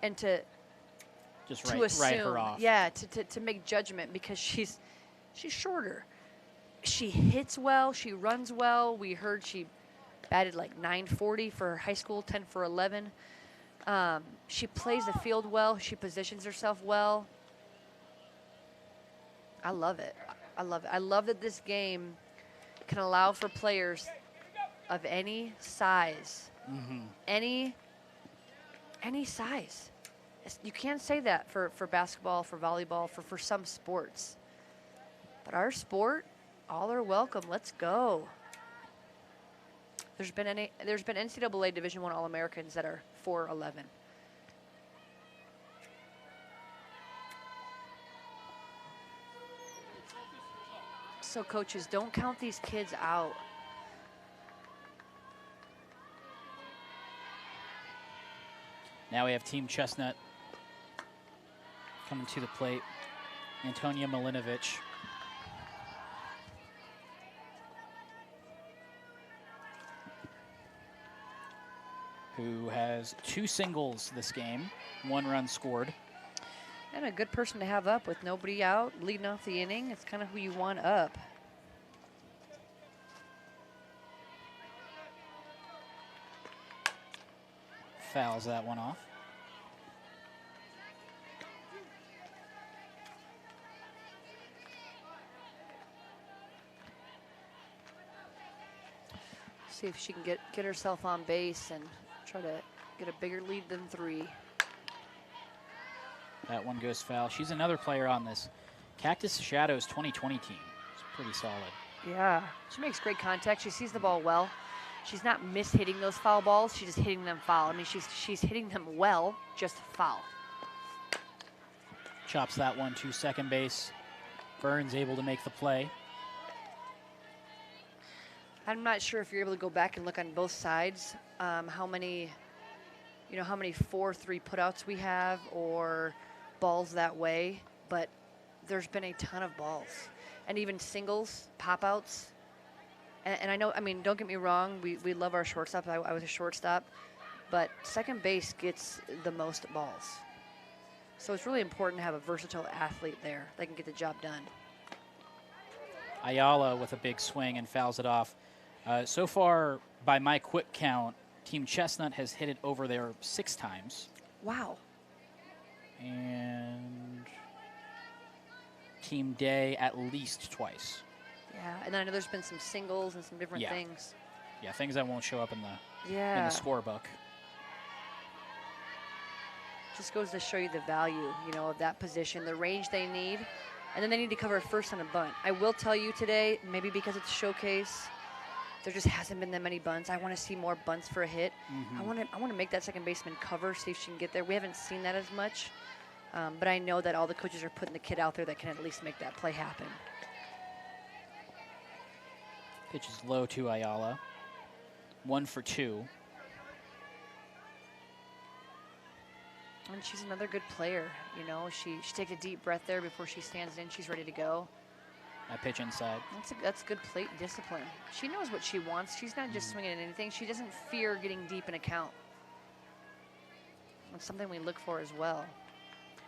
and to assume, write her off. Yeah, to make judgment because she's shorter. She hits well. She runs well. We heard she batted like .940 for her high school, 10 for 11. She plays the field well. She positions herself well. I love it. I love it. I love that this game can allow for players of any size, any size. You can't say that for basketball, for volleyball, for some sports. But our sport, all are welcome. Let's go. There's been NCAA Division I All-Americans that are 4'11". So coaches, don't count these kids out. Now we have Team Chestnut coming to the plate. Antonia Milinovic. Who has 2 singles this game, 1 run scored. And a good person to have up with nobody out, leading off the inning. It's kind of who you want up. Fouls that one off. See if she can get herself on base and try to get a bigger lead than 3. That one goes foul. She's another player on this Cactus Shadows 2020 team. It's pretty solid. Yeah, she makes great contact. She sees the ball well. She's not mishitting those foul balls. She's just hitting them foul. I mean, she's hitting them well, just foul. Chops that one to second base. Burns able to make the play. I'm not sure if you're able to go back and look on both sides, how many 4-3 putouts we have or balls that way, but there's been a ton of balls and even singles, pop-outs. And I know, I mean, don't get me wrong, we love our shortstop. I was a shortstop, but second base gets the most balls. So it's really important to have a versatile athlete there that can get the job done. Ayala with a big swing and fouls it off. So far, by my quick count, Team Chestnut has hit it over there 6 times. Wow. And Team Day at least twice. Yeah, and then I know there's been some singles and some different things. Yeah, things that won't show up in the scorebook. Just goes to show you the value, of that position, the range they need, and then they need to cover first on a bunt. I will tell you today, maybe because it's a showcase, there just hasn't been that many bunts. I want to see more bunts for a hit. I want to make that second baseman cover, see if she can get there. We haven't seen that as much, but I know that all the coaches are putting the kid out there that can at least make that play happen. Pitch is low to Ayala. 1 for 2. And she's another good player. You know, she takes a deep breath there before she stands in. She's ready to go. I pitch inside. That's good plate discipline. She knows what she wants. She's not just swinging at anything. She doesn't fear getting deep in a count. That's something we look for as well.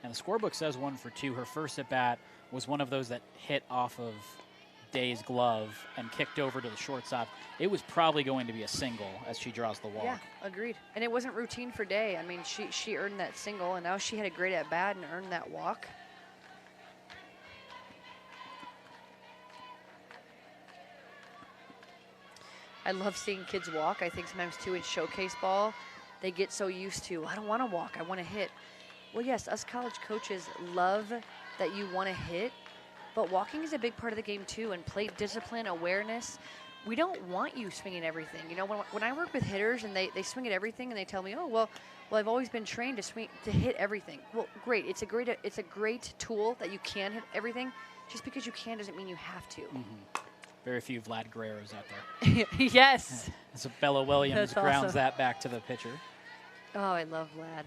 And the scorebook says 1 for 2. Her first at bat was one of those that hit off of Day's glove and kicked over to the shortstop. It was probably going to be a single as she draws the walk. Yeah, agreed. And it wasn't routine for Day. I mean, she earned that single, and now she had a great at bat and earned that walk. I love seeing kids walk. I think sometimes too in showcase ball, they get so used to, I don't want to walk, I want to hit. Well, yes, us college coaches love that you want to hit, but walking is a big part of the game too, and plate discipline, awareness. We don't want you swinging everything. You know, when I work with hitters and they swing at everything and they tell me, oh, well, I've always been trained to hit everything. Well, great. It's a great tool that you can hit everything. Just because you can doesn't mean you have to. Mm-hmm. Very few Vlad Guerreros out there. Yes. So Bella Williams That's grounds awesome. that back to the pitcher. Oh, I love Vlad.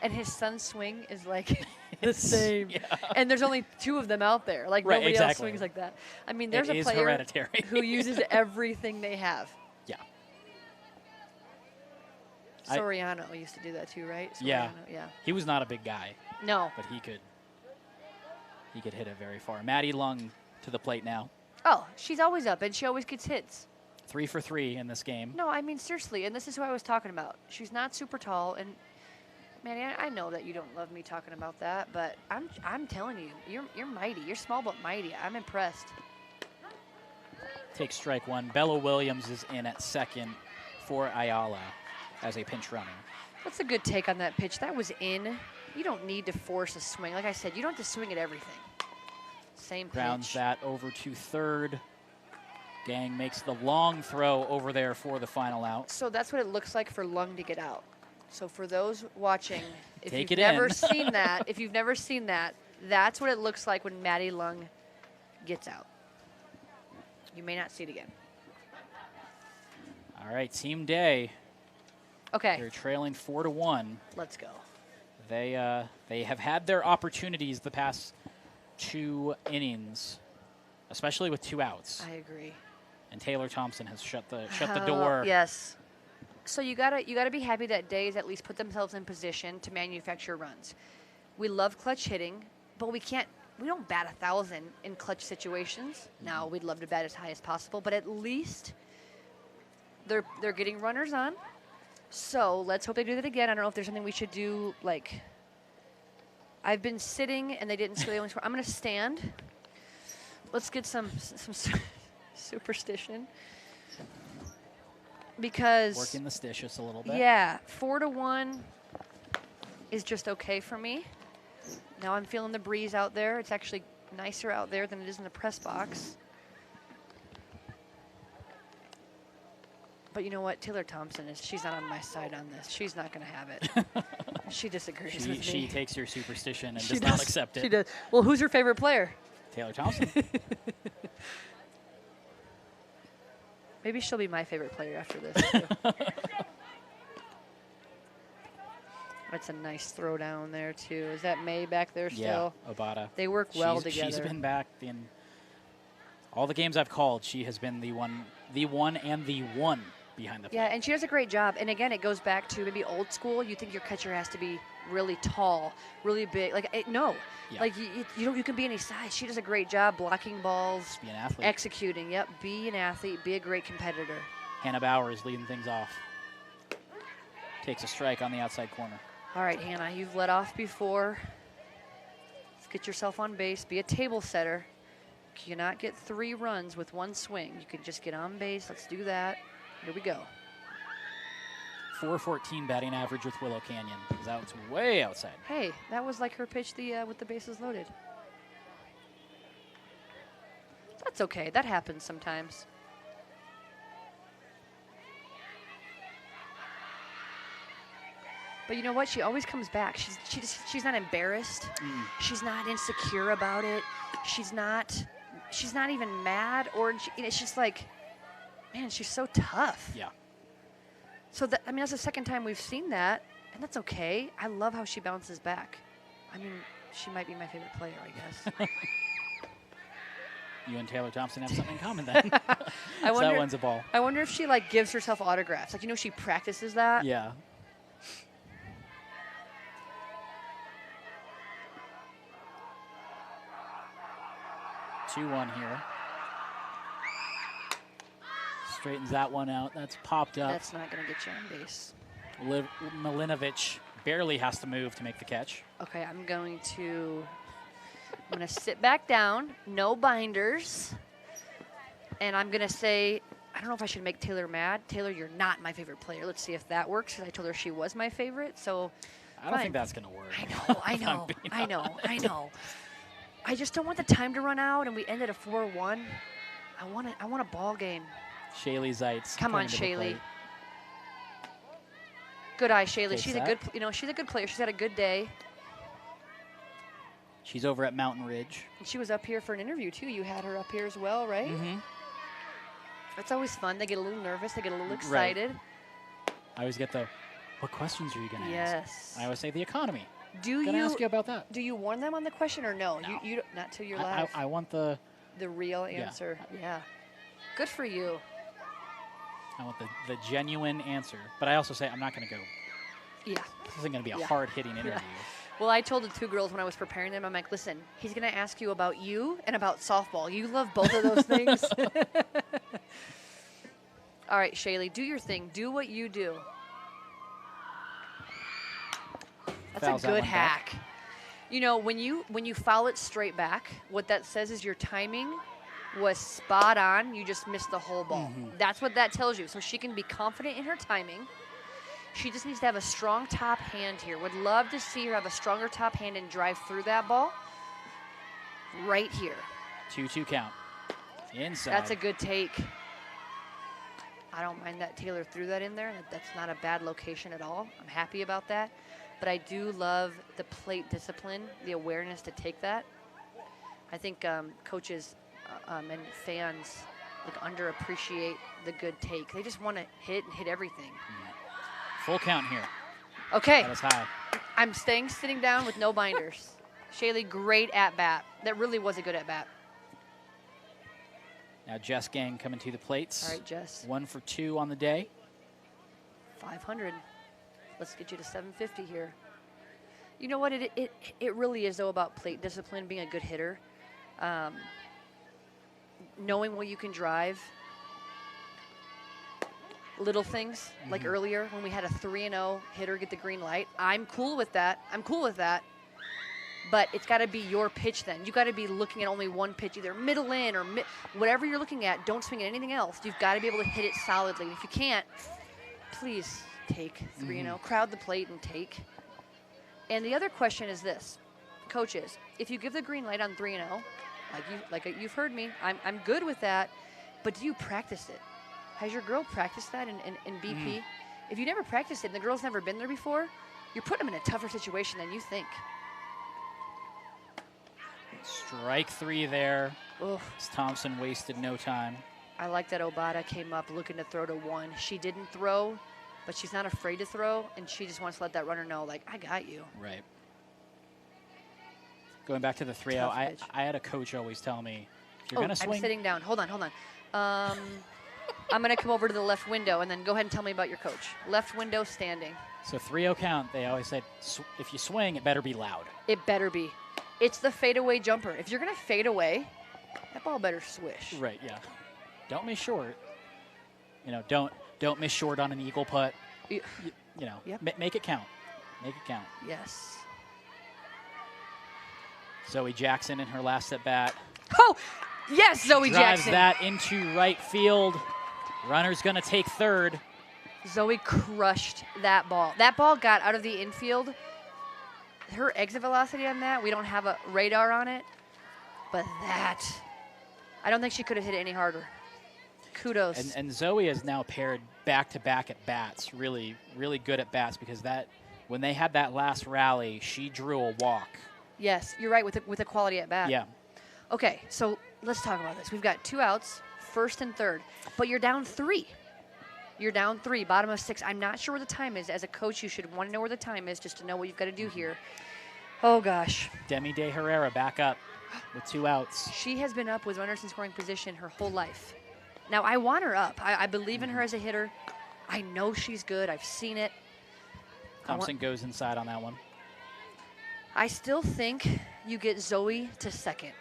And his son's swing is like the same. Yeah. And there's only 2 of them out there. Like Right, nobody else exactly. swings like that. I mean, there's It a is player hereditary. who uses everything they have. Yeah. Soriano used to do that too, right? Yeah. Soriano, yeah. He was not a big guy, No. but he could hit it very far. Maddie Lung to the plate now. Oh, she's always up, and she always gets hits. 3 for 3 in this game. No, I mean, seriously, and this is who I was talking about. She's not super tall, and Manny, I know that you don't love me talking about that, but I'm telling you, you're mighty. You're small but mighty. I'm impressed. Takes strike 1. Bella Williams is in at second for Ayala as a pinch runner. What's a good take on that pitch? That was in. You don't need to force a swing. Like I said, you don't have to swing at everything. Same Grounds pitch. that over to third. Gang makes the long throw over there for the final out. So that's what it looks like for Lung to get out. So for those watching, if Take you've it never in. seen that, that's what it looks like when Maddie Lung gets out. You may not see it again. All right, Team Day. Okay, They're trailing 4-1. let's go. They have had their opportunities the past 2 innings, especially with 2 outs. I agree. And Taylor Thompson has shut the door. Yes. So you gotta be happy that Days at least put themselves in position to manufacture runs. We love clutch hitting, but we don't bat 1,000 in clutch situations. Now we'd love to bat as high as possible, but at least they're getting runners on. So let's hope they do that again. I don't know if there's something we should do. Like, I've been sitting and they didn't score. I'm gonna stand. Let's get some superstition. Because Working the stitious a little bit. yeah, 4-1 is just okay for me. Now I'm feeling the breeze out there. It's actually nicer out there than it is in the press box. But you know what? Taylor Thompson she's not on my side on this. She's not going to have it. She disagrees with me. She takes your superstition and She does not accept it. She does. Well, who's your favorite player? Taylor Thompson. Maybe she'll be my favorite player after this, too. That's a nice throw down there, too. Is that May back there still? Yeah, Obata. They work well together. She's been back in all the games I've called. She has been the one behind the plate. Yeah, and she does a great job. And again, it goes back to maybe old school. You think your catcher has to be really tall, really big. Like, no. Yeah. Like, you can be any size. She does a great job blocking balls, Just be an athlete. executing. Yep, be an athlete, be a great competitor. Hannah Bauer is leading things off. Takes a strike on the outside corner. All right, Hannah, you've led off before. Let's get yourself on base. Be a table setter. You cannot get 3 runs with 1 swing. You can just get on base. Let's do that. Here we go. 414 batting average with Willow Canyon. Is out way outside. Hey, that was like her pitch with the bases loaded. That's okay. That happens sometimes. But you know what? She always comes back. She's not embarrassed. She's not insecure about it. She's not even mad, or it's just like, man, she's so tough. Yeah. So I mean, that's the second time we've seen that, and that's okay. I love how she bounces back. I mean, she might be my favorite player, I guess. You and Taylor Thompson have something in common then. I wonder, that one's a ball. I wonder if she like gives herself autographs. Like, you know, she practices that. Yeah. Two-one here. Straightens that one out. That's popped up. That's not going to get you on base. Milinovic barely has to move to make the catch. Okay, I'm going to sit back down, no binders, and I'm going to say, I don't know if I should make Taylor mad. Taylor, you're not my favorite player. Let's see if that works, because I told her she was my favorite, so I don't think that's going to work. I know. I just don't want the time to run out, and we ended a 4-1. I want a ball game. Shaylee Zeitz. Come on, Shaylee. Good eye, Shaylee. Okay, she's set. a good, she's a good player. She's had a good day. She's over at Mountain Ridge. And she was up here for an interview too. You had her up here as well, right? Mm-hmm. It's always fun. They get a little nervous. They get a little excited. Right. I always get the, what questions are you going to ask? Yes. I always say the economy. Do Gonna you ask you about that? Do you warn them on the question or no? No. You not till you're live. I want the real answer. Yeah. Good for you. I want the genuine answer. But I also say I'm not going to go. Yeah. This isn't going to be a Yeah. hard-hitting interview. Yeah. Well, I told the two girls when I was preparing them, I'm like, listen, he's going to ask you about you and about softball. You love both of those things. All right, Shaylee, do your thing. Do what you do. That's Fouls a that good one back. hack. You know, when you foul it straight back, what that says is your timing was spot on. You just missed the whole ball. That's what that tells you. So she can be confident in her timing. She just needs to have a strong top hand here. Would love to see her have a stronger top hand and drive through that ball right here. 2-2 count. Inside. That's a good take. I don't mind that Taylor threw that in there. That's not a bad location at all. I'm happy about that. But I do love the plate discipline, the awareness to take that. I think coaches and fans underappreciate the good take. They just want to hit and hit everything. Full count here. Okay. That was high. I'm sitting down with no binders. Shaylee, great at bat. That really was a good at bat. Now Jess Gang coming to the plates. All right, Jess. 1 for 2 on the day. 500. Let's get you to 750 here. You know what? It really is, though, about plate discipline, being a good hitter. Knowing where you can drive. Little things, like earlier when we had a 3-0 hitter get the green light. I'm cool with that. But it's got to be your pitch then. You got to be looking at only one pitch, either middle in or whatever you're looking at. Don't swing at anything else. You've got to be able to hit it solidly. And if you can't, please take 3-0. Crowd the plate and take. And the other question is this, coaches, if you give the green light on 3-0, like you've heard me, I'm good with that, but do you practice it? Has your girl practiced that in BP? If you never practiced it and the girl's never been there before, you're putting them in a tougher situation than you think. Strike 3 there. Ugh. As Thompson wasted no time. I like that Obata came up looking to throw to 1. She didn't throw, but she's not afraid to throw, and she just wants to let that runner know, like, I got you. Right. Going back to the 3-0, Tough I pitch. had a coach always tell me, if you're going to swing. I'm sitting down. Hold on. I'm going to come over to the left window, and then go ahead and tell me about your coach. Left window standing. So 3-0 count, they always said, if you swing, it better be loud. It better be. It's the fadeaway jumper. If you're going to fade away, that ball better swish. Right, yeah. Don't miss short. You know, don't miss short on an eagle putt. Y- You know, Yep. make it count. Make it count. Yes. Zoe Jackson in her last at bat. Oh, yes, Zoe Drives Jackson. that into right field. Runner's going to take third. Zoe crushed that ball. That ball got out of the infield. Her exit velocity on that, we don't have a radar on it, but that, I don't think she could have hit it any harder. Kudos. And Zoe is now paired back-to-back at bats, really, really good at bats, because that when they had that last rally, she drew a walk. Yes, you're right with the quality at bat. Yeah. Okay, so let's talk about this. We've got 2 outs, first and third, but you're down 3. You're down 3, bottom of 6. I'm not sure where the time is. As a coach, you should want to know where the time is just to know what you've got to do here. Oh, gosh. Demi De Herrera back up with 2 outs. She has been up with runners in scoring position her whole life. Now, I want her up. I believe in her as a hitter. I know she's good. I've seen it. Thompson goes inside on that one. I still think you get Zoe to second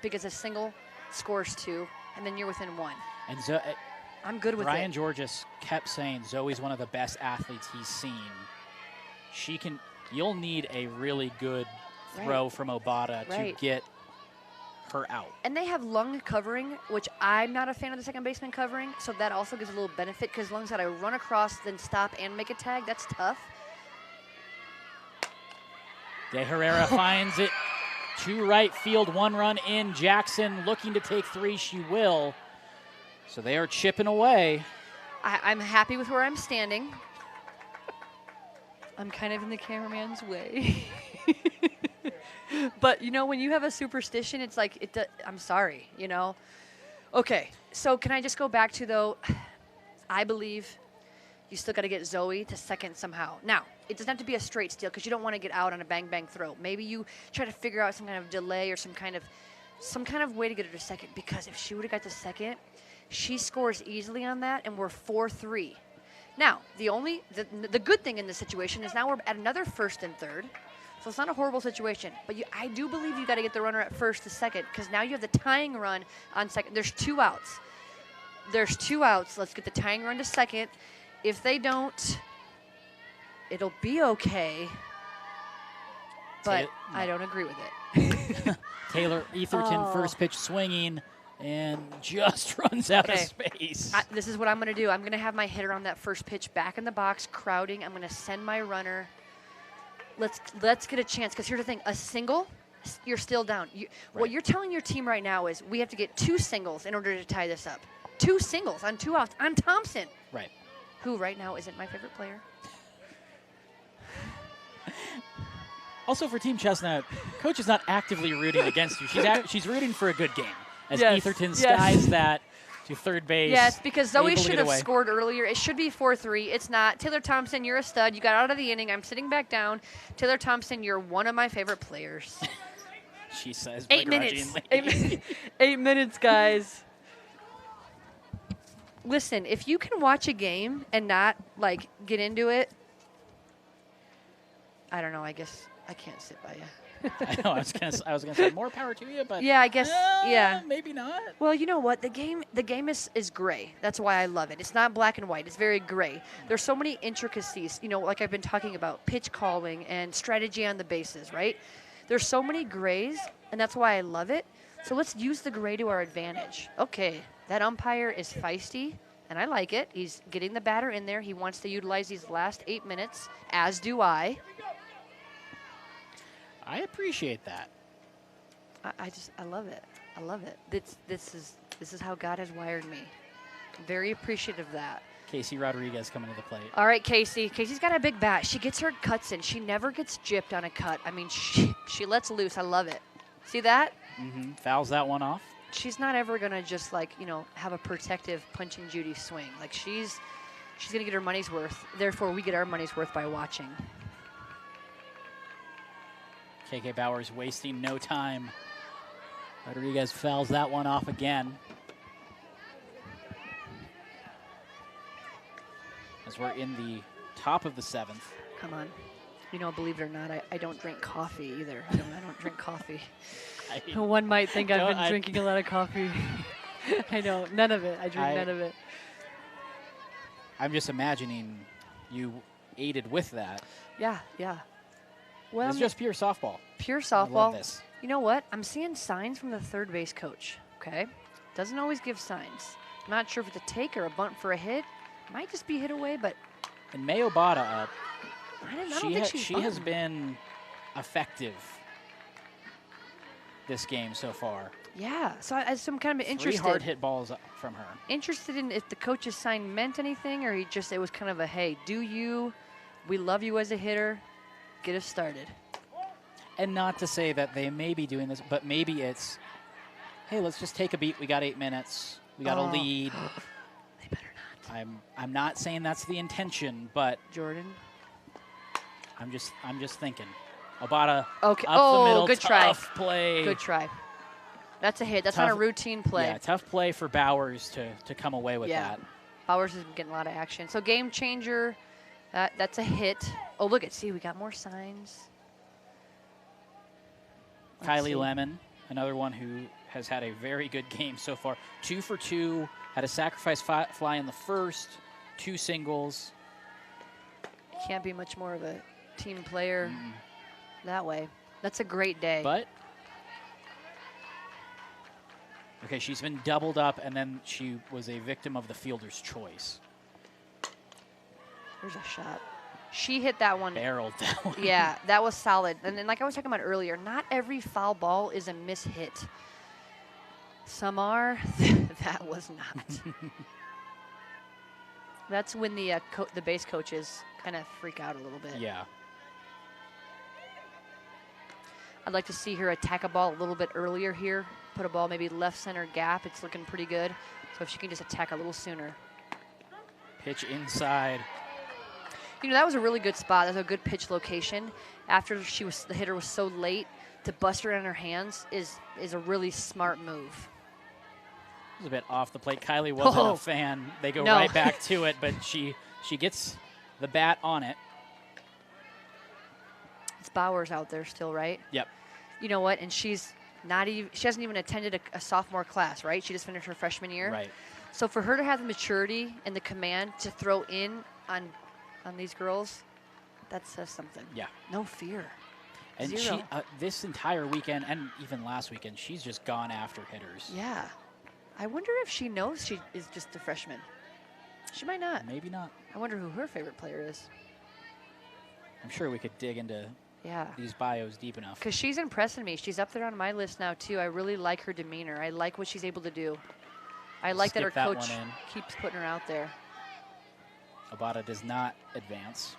because a single scores 2, and then you're within 1. And I'm good with Brian it. Georges kept saying Zoe's one of the best athletes he's seen. You'll need a really good throw from Obata to get her out. And they have lung covering, which I'm not a fan of the second baseman covering, so that also gives a little benefit because lungs got to run across, then stop and make a tag. That's tough. De Herrera finds it to right field, 1 run in. Jackson looking to take 3. She will. So they are chipping away. I'm happy with where I'm standing. I'm kind of in the cameraman's way. But, you know, when you have a superstition, it's like, I'm sorry, you know. Okay, so can I just go back to, though, I believe you still got to get Zoe to second somehow. Now, it doesn't have to be a straight steal because you don't want to get out on a bang-bang throw. Maybe you try to figure out some kind of delay or some kind of way to get her to second, because if she would have got to second, she scores easily on that, and we're 4-3. Now, the good thing in this situation is now we're at another first and third, so it's not a horrible situation. But I do believe you got to get the runner at first to second, because now you have the tying run on second. There's 2 outs. Let's get the tying run to second. If they don't, it'll be okay. But I don't agree with it. Taylor Etherton, first pitch swinging, and just runs out of space. This is what I'm going to do. I'm going to have my hitter on that first pitch back in the box, crowding. I'm going to send my runner. Let's get a chance, because here's the thing. A single, you're still down. What you're telling your team right now is we have to get 2 singles in order to tie this up. 2 singles on 2 outs on Thompson. Right. Who right now isn't my favorite player. Also for Team Chestnut, Coach is not actively rooting against you. She's rooting for a good game. As Yes, Etherton skies that to third base. Yes, because Zoe able to should get have away. scored earlier. It should be 4-3. It's not. Taylor Thompson, you're a stud. You got out of the inning. I'm sitting back down. Taylor Thompson, you're one of my favorite players. She says 8 minutes. begrudgingly. 8 minutes, guys. Listen, if you can watch a game and not, like, get into it, I don't know. I guess I can't sit by you. I know. I was gonna say more power to you, but Yeah, I guess, yeah. maybe not. Well, you know what? The game is gray. That's why I love it. It's not black and white. It's very gray. There's so many intricacies, you know, like I've been talking about, pitch calling and strategy on the bases, right? There's so many grays, and that's why I love it. So let's use the gray to our advantage. Okay, that umpire is feisty, and I like it. He's getting the batter in there. He wants to utilize these last 8 minutes, as do I. I appreciate that. I love it. I love it. This is how God has wired me. I'm very appreciative of that. Casey Rodriguez coming to the plate. All right, Casey. Casey's got a big bat. She gets her cuts in. She never gets gypped on a cut. I mean, she lets loose. I love it. See that? Mm-hmm. Fouls that one off. She's not ever going to just, like, you know, have a protective Punch and Judy swing. Like, she's going to get her money's worth. Therefore, we get our money's worth by watching. KK Bauer's wasting no time. Rodriguez fouls that one off again. As we're in the top of the 7th. Come on. You know, believe it or not, I don't drink coffee either. I don't drink coffee. One might think I've been drinking a lot of coffee. I know. None of it. I drink none of it. I'm just imagining you aided with that. Yeah, yeah. Well, It's just pure softball. Pure I softball. love this. You know what? I'm seeing signs from the third base coach, okay? Doesn't always give signs. I'm not sure if it's a take or a bunt for a hit. Might just be hit away, but And May Obata, I don't think she's she has been effective this game so far. Yeah, so I'm kind of 3 interested. hard hit balls from her. Interested in if the coach's sign meant anything, or it was kind of a, hey, we love you as a hitter, get us started. And not to say that they may be doing this, but maybe it's, hey, let's just take a beat. We got 8 minutes. We got a lead. They better not. I'm not saying that's the intention, but Jordan. I'm just thinking. Obata Okay. up the middle, good try. tough play. Good try. That's a hit. That's Tough- not a routine play. Yeah, tough play for Bowers to come away with Yeah. that. Bowers has been getting a lot of action. So game changer. That's a hit. Oh, look at, see, we got more signs. Let's Kylie see. Lemon, another one who has had a very good game so far. 2 for 2, had a sacrifice fly in the first, 2 singles. Can't be much more of a team player that way. That's a great day. But, okay, she's been doubled up, and then she was a victim of the fielder's choice. There's a shot. She hit that one. Barreled that one. Yeah, that was solid. And then, like I was talking about earlier, not every foul ball is a miss-hit. Some are. That was not. That's when the base coaches kind of freak out a little bit. Yeah. I'd like to see her attack a ball a little bit earlier here. Put a ball maybe left center gap. It's looking pretty good. So if she can just attack a little sooner. Pitch inside. You know, that was a really good spot. That was a good pitch location. After the hitter was so late, to bust her in her hands is a really smart move. It was a bit off the plate. Kylie wasn't a fan. They go No. right back to it, but she gets the bat on it. It's Bowers out there still, right? Yep. You know what? And she hasn't even attended a sophomore class, right? She just finished her freshman year. Right. So for her to have the maturity and the command to throw in on these girls, that says something. Yeah. No fear. And Zero. she this entire weekend and even last weekend, she's just gone after hitters. Yeah. I wonder if she knows she is just a freshman. She might not. Maybe not. I wonder who her favorite player is. I'm sure we could dig into Yeah. these bios deep enough. Because she's impressing me. She's up there on my list now, too. I really like her demeanor. I like what she's able to do. I like that her Skip that coach one in. keeps putting her out there. Obata does not advance.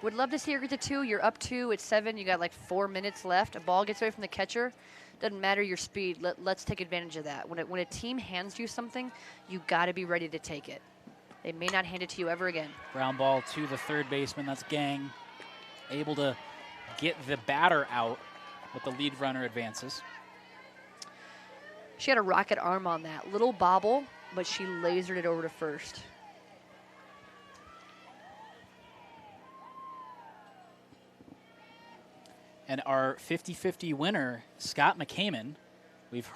Would love to see her get to 2. You're up 2. It's 7. You got like 4 minutes left. A ball gets away from the catcher. Doesn't matter your speed. Let's take advantage of that. When a team hands you something, you got to be ready to take it. They may not hand it to you ever again. Ground ball to the third baseman. That's Gang. Able to get the batter out, but the lead runner advances. She had a rocket arm on that. Little bobble, but she lasered it over to first. And our 50-50 winner, Scott McCammon. We've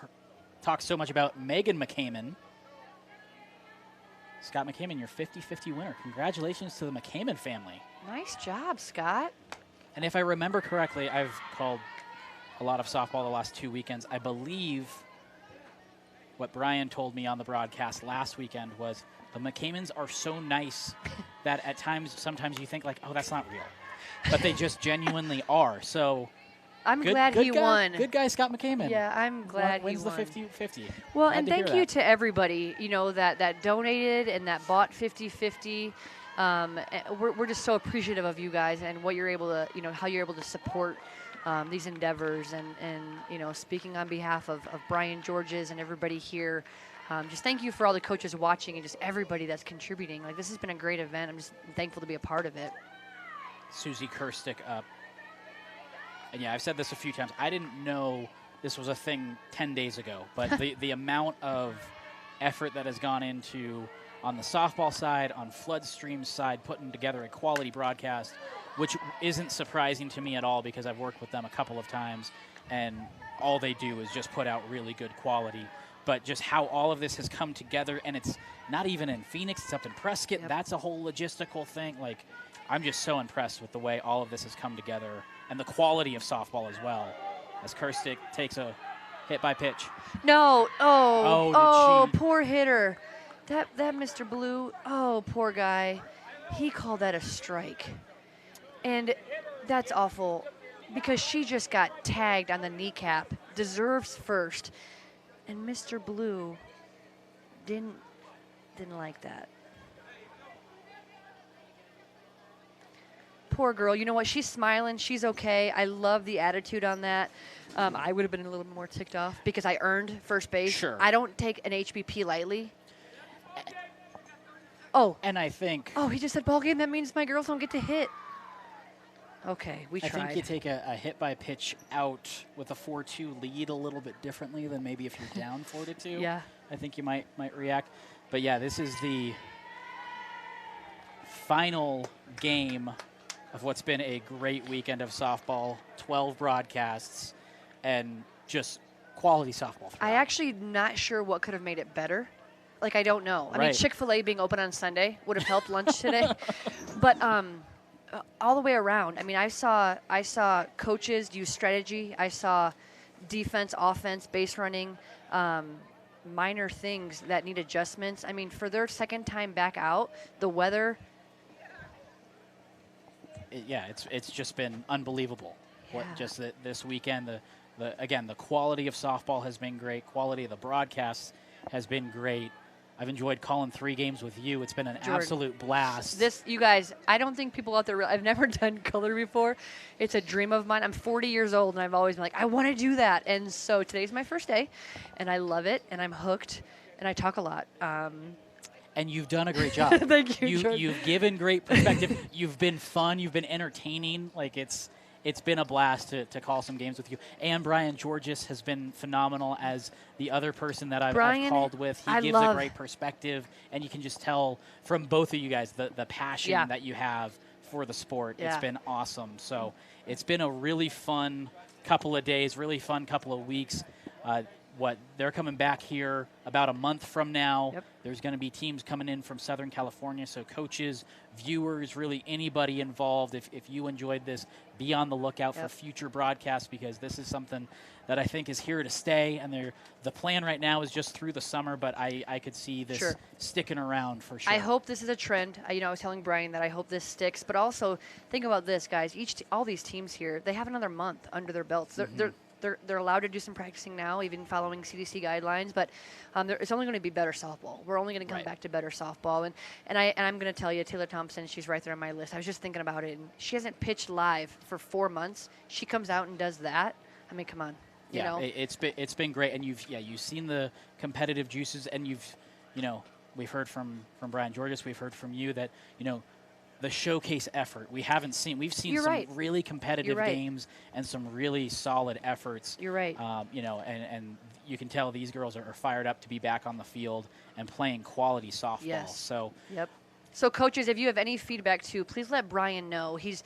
talked so much about Megan McCammon. Scott McCammon, your 50-50 winner. Congratulations to the McCammon family. Nice job, Scott. And if I remember correctly, I've called a lot of softball the last 2 weekends. I believe what Brian told me on the broadcast last weekend was the McCammons are so nice that at times, sometimes you think like, oh, that's not real. But they just genuinely are. So I'm glad he guy, won. Good guy, Scott McCammon. Yeah, I'm glad he wins won. the 50-50. Well, Glad and to hear thank you that. to everybody, you know, that donated and that bought 50-50. We're just so appreciative of you guys and what you're able to, you know, how you're able to support these endeavors. And you know, speaking on behalf of Brian Georges and everybody here, just thank you for all the coaches watching and just everybody that's contributing. Like, this has been a great event. I'm just thankful to be a part of it. Susie Kirstick up. And yeah, I've said this a few times. I didn't know this was a thing 10 days ago, but the amount of effort that has gone into on the softball side, on Floodstream's side, putting together a quality broadcast, which isn't surprising to me at all because I've worked with them a couple of times, and all they do is just put out really good quality. But just how all of this has come together, and it's not even in Phoenix, it's up in Prescott. Yep. That's a whole logistical thing. Like, I'm just so impressed with the way all of this has come together and the quality of softball as well. As Kirstick takes a hit by pitch. No. Oh, did she? Poor hitter. That Mr. Blue, oh, poor guy. He called that a strike. And that's awful because she just got tagged on the kneecap. Deserves first. And Mr. Blue didn't like that. Poor girl. You know what? She's smiling. She's okay. I love the attitude on that. I would have been a little more ticked off because I earned first base. Sure. I don't take an HBP lightly. Oh. And I think Oh, he just said ball game. That means my girls don't get to hit. Okay, we tried. I think you take a hit by pitch out with a 4-2 lead a little bit differently than maybe if you're down 4-2. Yeah. I think you might react. But yeah, this is the final game of what's been a great weekend of softball. 12 broadcasts and just quality softball. I actually not sure what could have made it better. Like, I don't know. I mean, Right. Chick-fil-A being open on Sunday would have helped lunch today. But all the way around, I mean, I saw coaches use strategy. I saw defense, offense, base running, minor things that need adjustments. I mean, for their second time back out, the weather. It's just been unbelievable. What Yeah. just this weekend, the quality of softball has been great. Quality of the broadcasts has been great. I've enjoyed calling 3 games with you. It's been an Jordan, absolute blast. This, you guys, I don't think people out there, I've never done color before. It's a dream of mine. I'm 40 years old, and I've always been like, I want to do that. And so today's my first day, and I love it, and I'm hooked, and I talk a lot. And you've done a great job. Thank you, Jordan. You've given great perspective. You've been fun. You've been entertaining. Like, it's been a blast to call some games with you. And Brian Georges has been phenomenal as the other person that I've called with. He gives a great perspective, and you can just tell from both of you guys the passion that you have for the sport. Yeah. It's been awesome. So it's been a really fun couple of days, really fun couple of weeks. They're coming back here about a month from now. Yep. There's going to be teams coming in from Southern California, so coaches, viewers, really anybody involved, if you enjoyed this, be on the lookout for future broadcasts, because this is something that I think is here to stay. And the plan right now is just through the summer, but I could see this sticking around for sure. I hope this is a trend. I was telling Brian that I hope this sticks, but also think about this, guys. All these teams here, they have another month under their belts. They're allowed to do some practicing now, even following CDC guidelines. But it's only going to be better softball. We're only going to come back to better softball. And I'm going to tell you, Taylor Thompson, she's right there on my list. I was just thinking about it, and she hasn't pitched live for 4 months. She comes out and does that. I mean, come on. You know? It's been great, and you've seen the competitive juices, and we've heard from Brian Georges, we've heard from you that the showcase effort we've seen some really competitive games and some really solid efforts. You're right. And you can tell these girls are fired up to be back on the field and playing quality softball. Yes. So So, coaches, if you have any feedback, too, please let Brian know. He's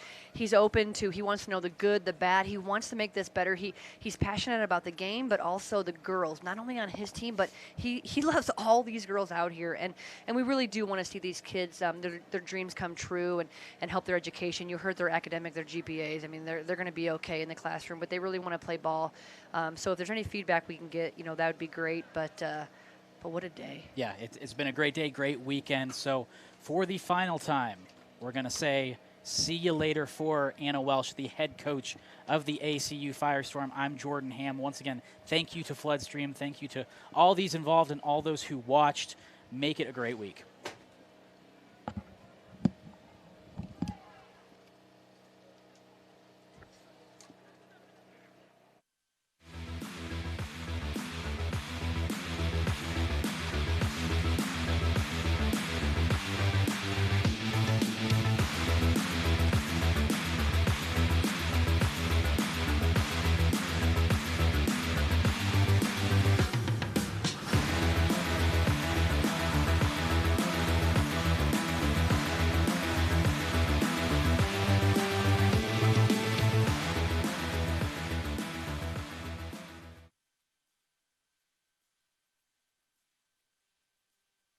open to, he wants to know the good, the bad. He wants to make this better. He's passionate about the game, but also the girls, not only on his team, but he loves all these girls out here. And we really do want to see these kids, their dreams come true and help their education. You heard their academic, their GPAs. I mean, they're going to be okay in the classroom, but they really want to play ball. So if there's any feedback we can get, that would be great. But what a day. Yeah, it's been a great day, great weekend. So for the final time, we're going to say see you later for Anna Welsh, the head coach of the ACU Firestorm. I'm Jordan Ham. Once again, thank you to Floodstream. Thank you to all these involved and all those who watched. Make it a great week.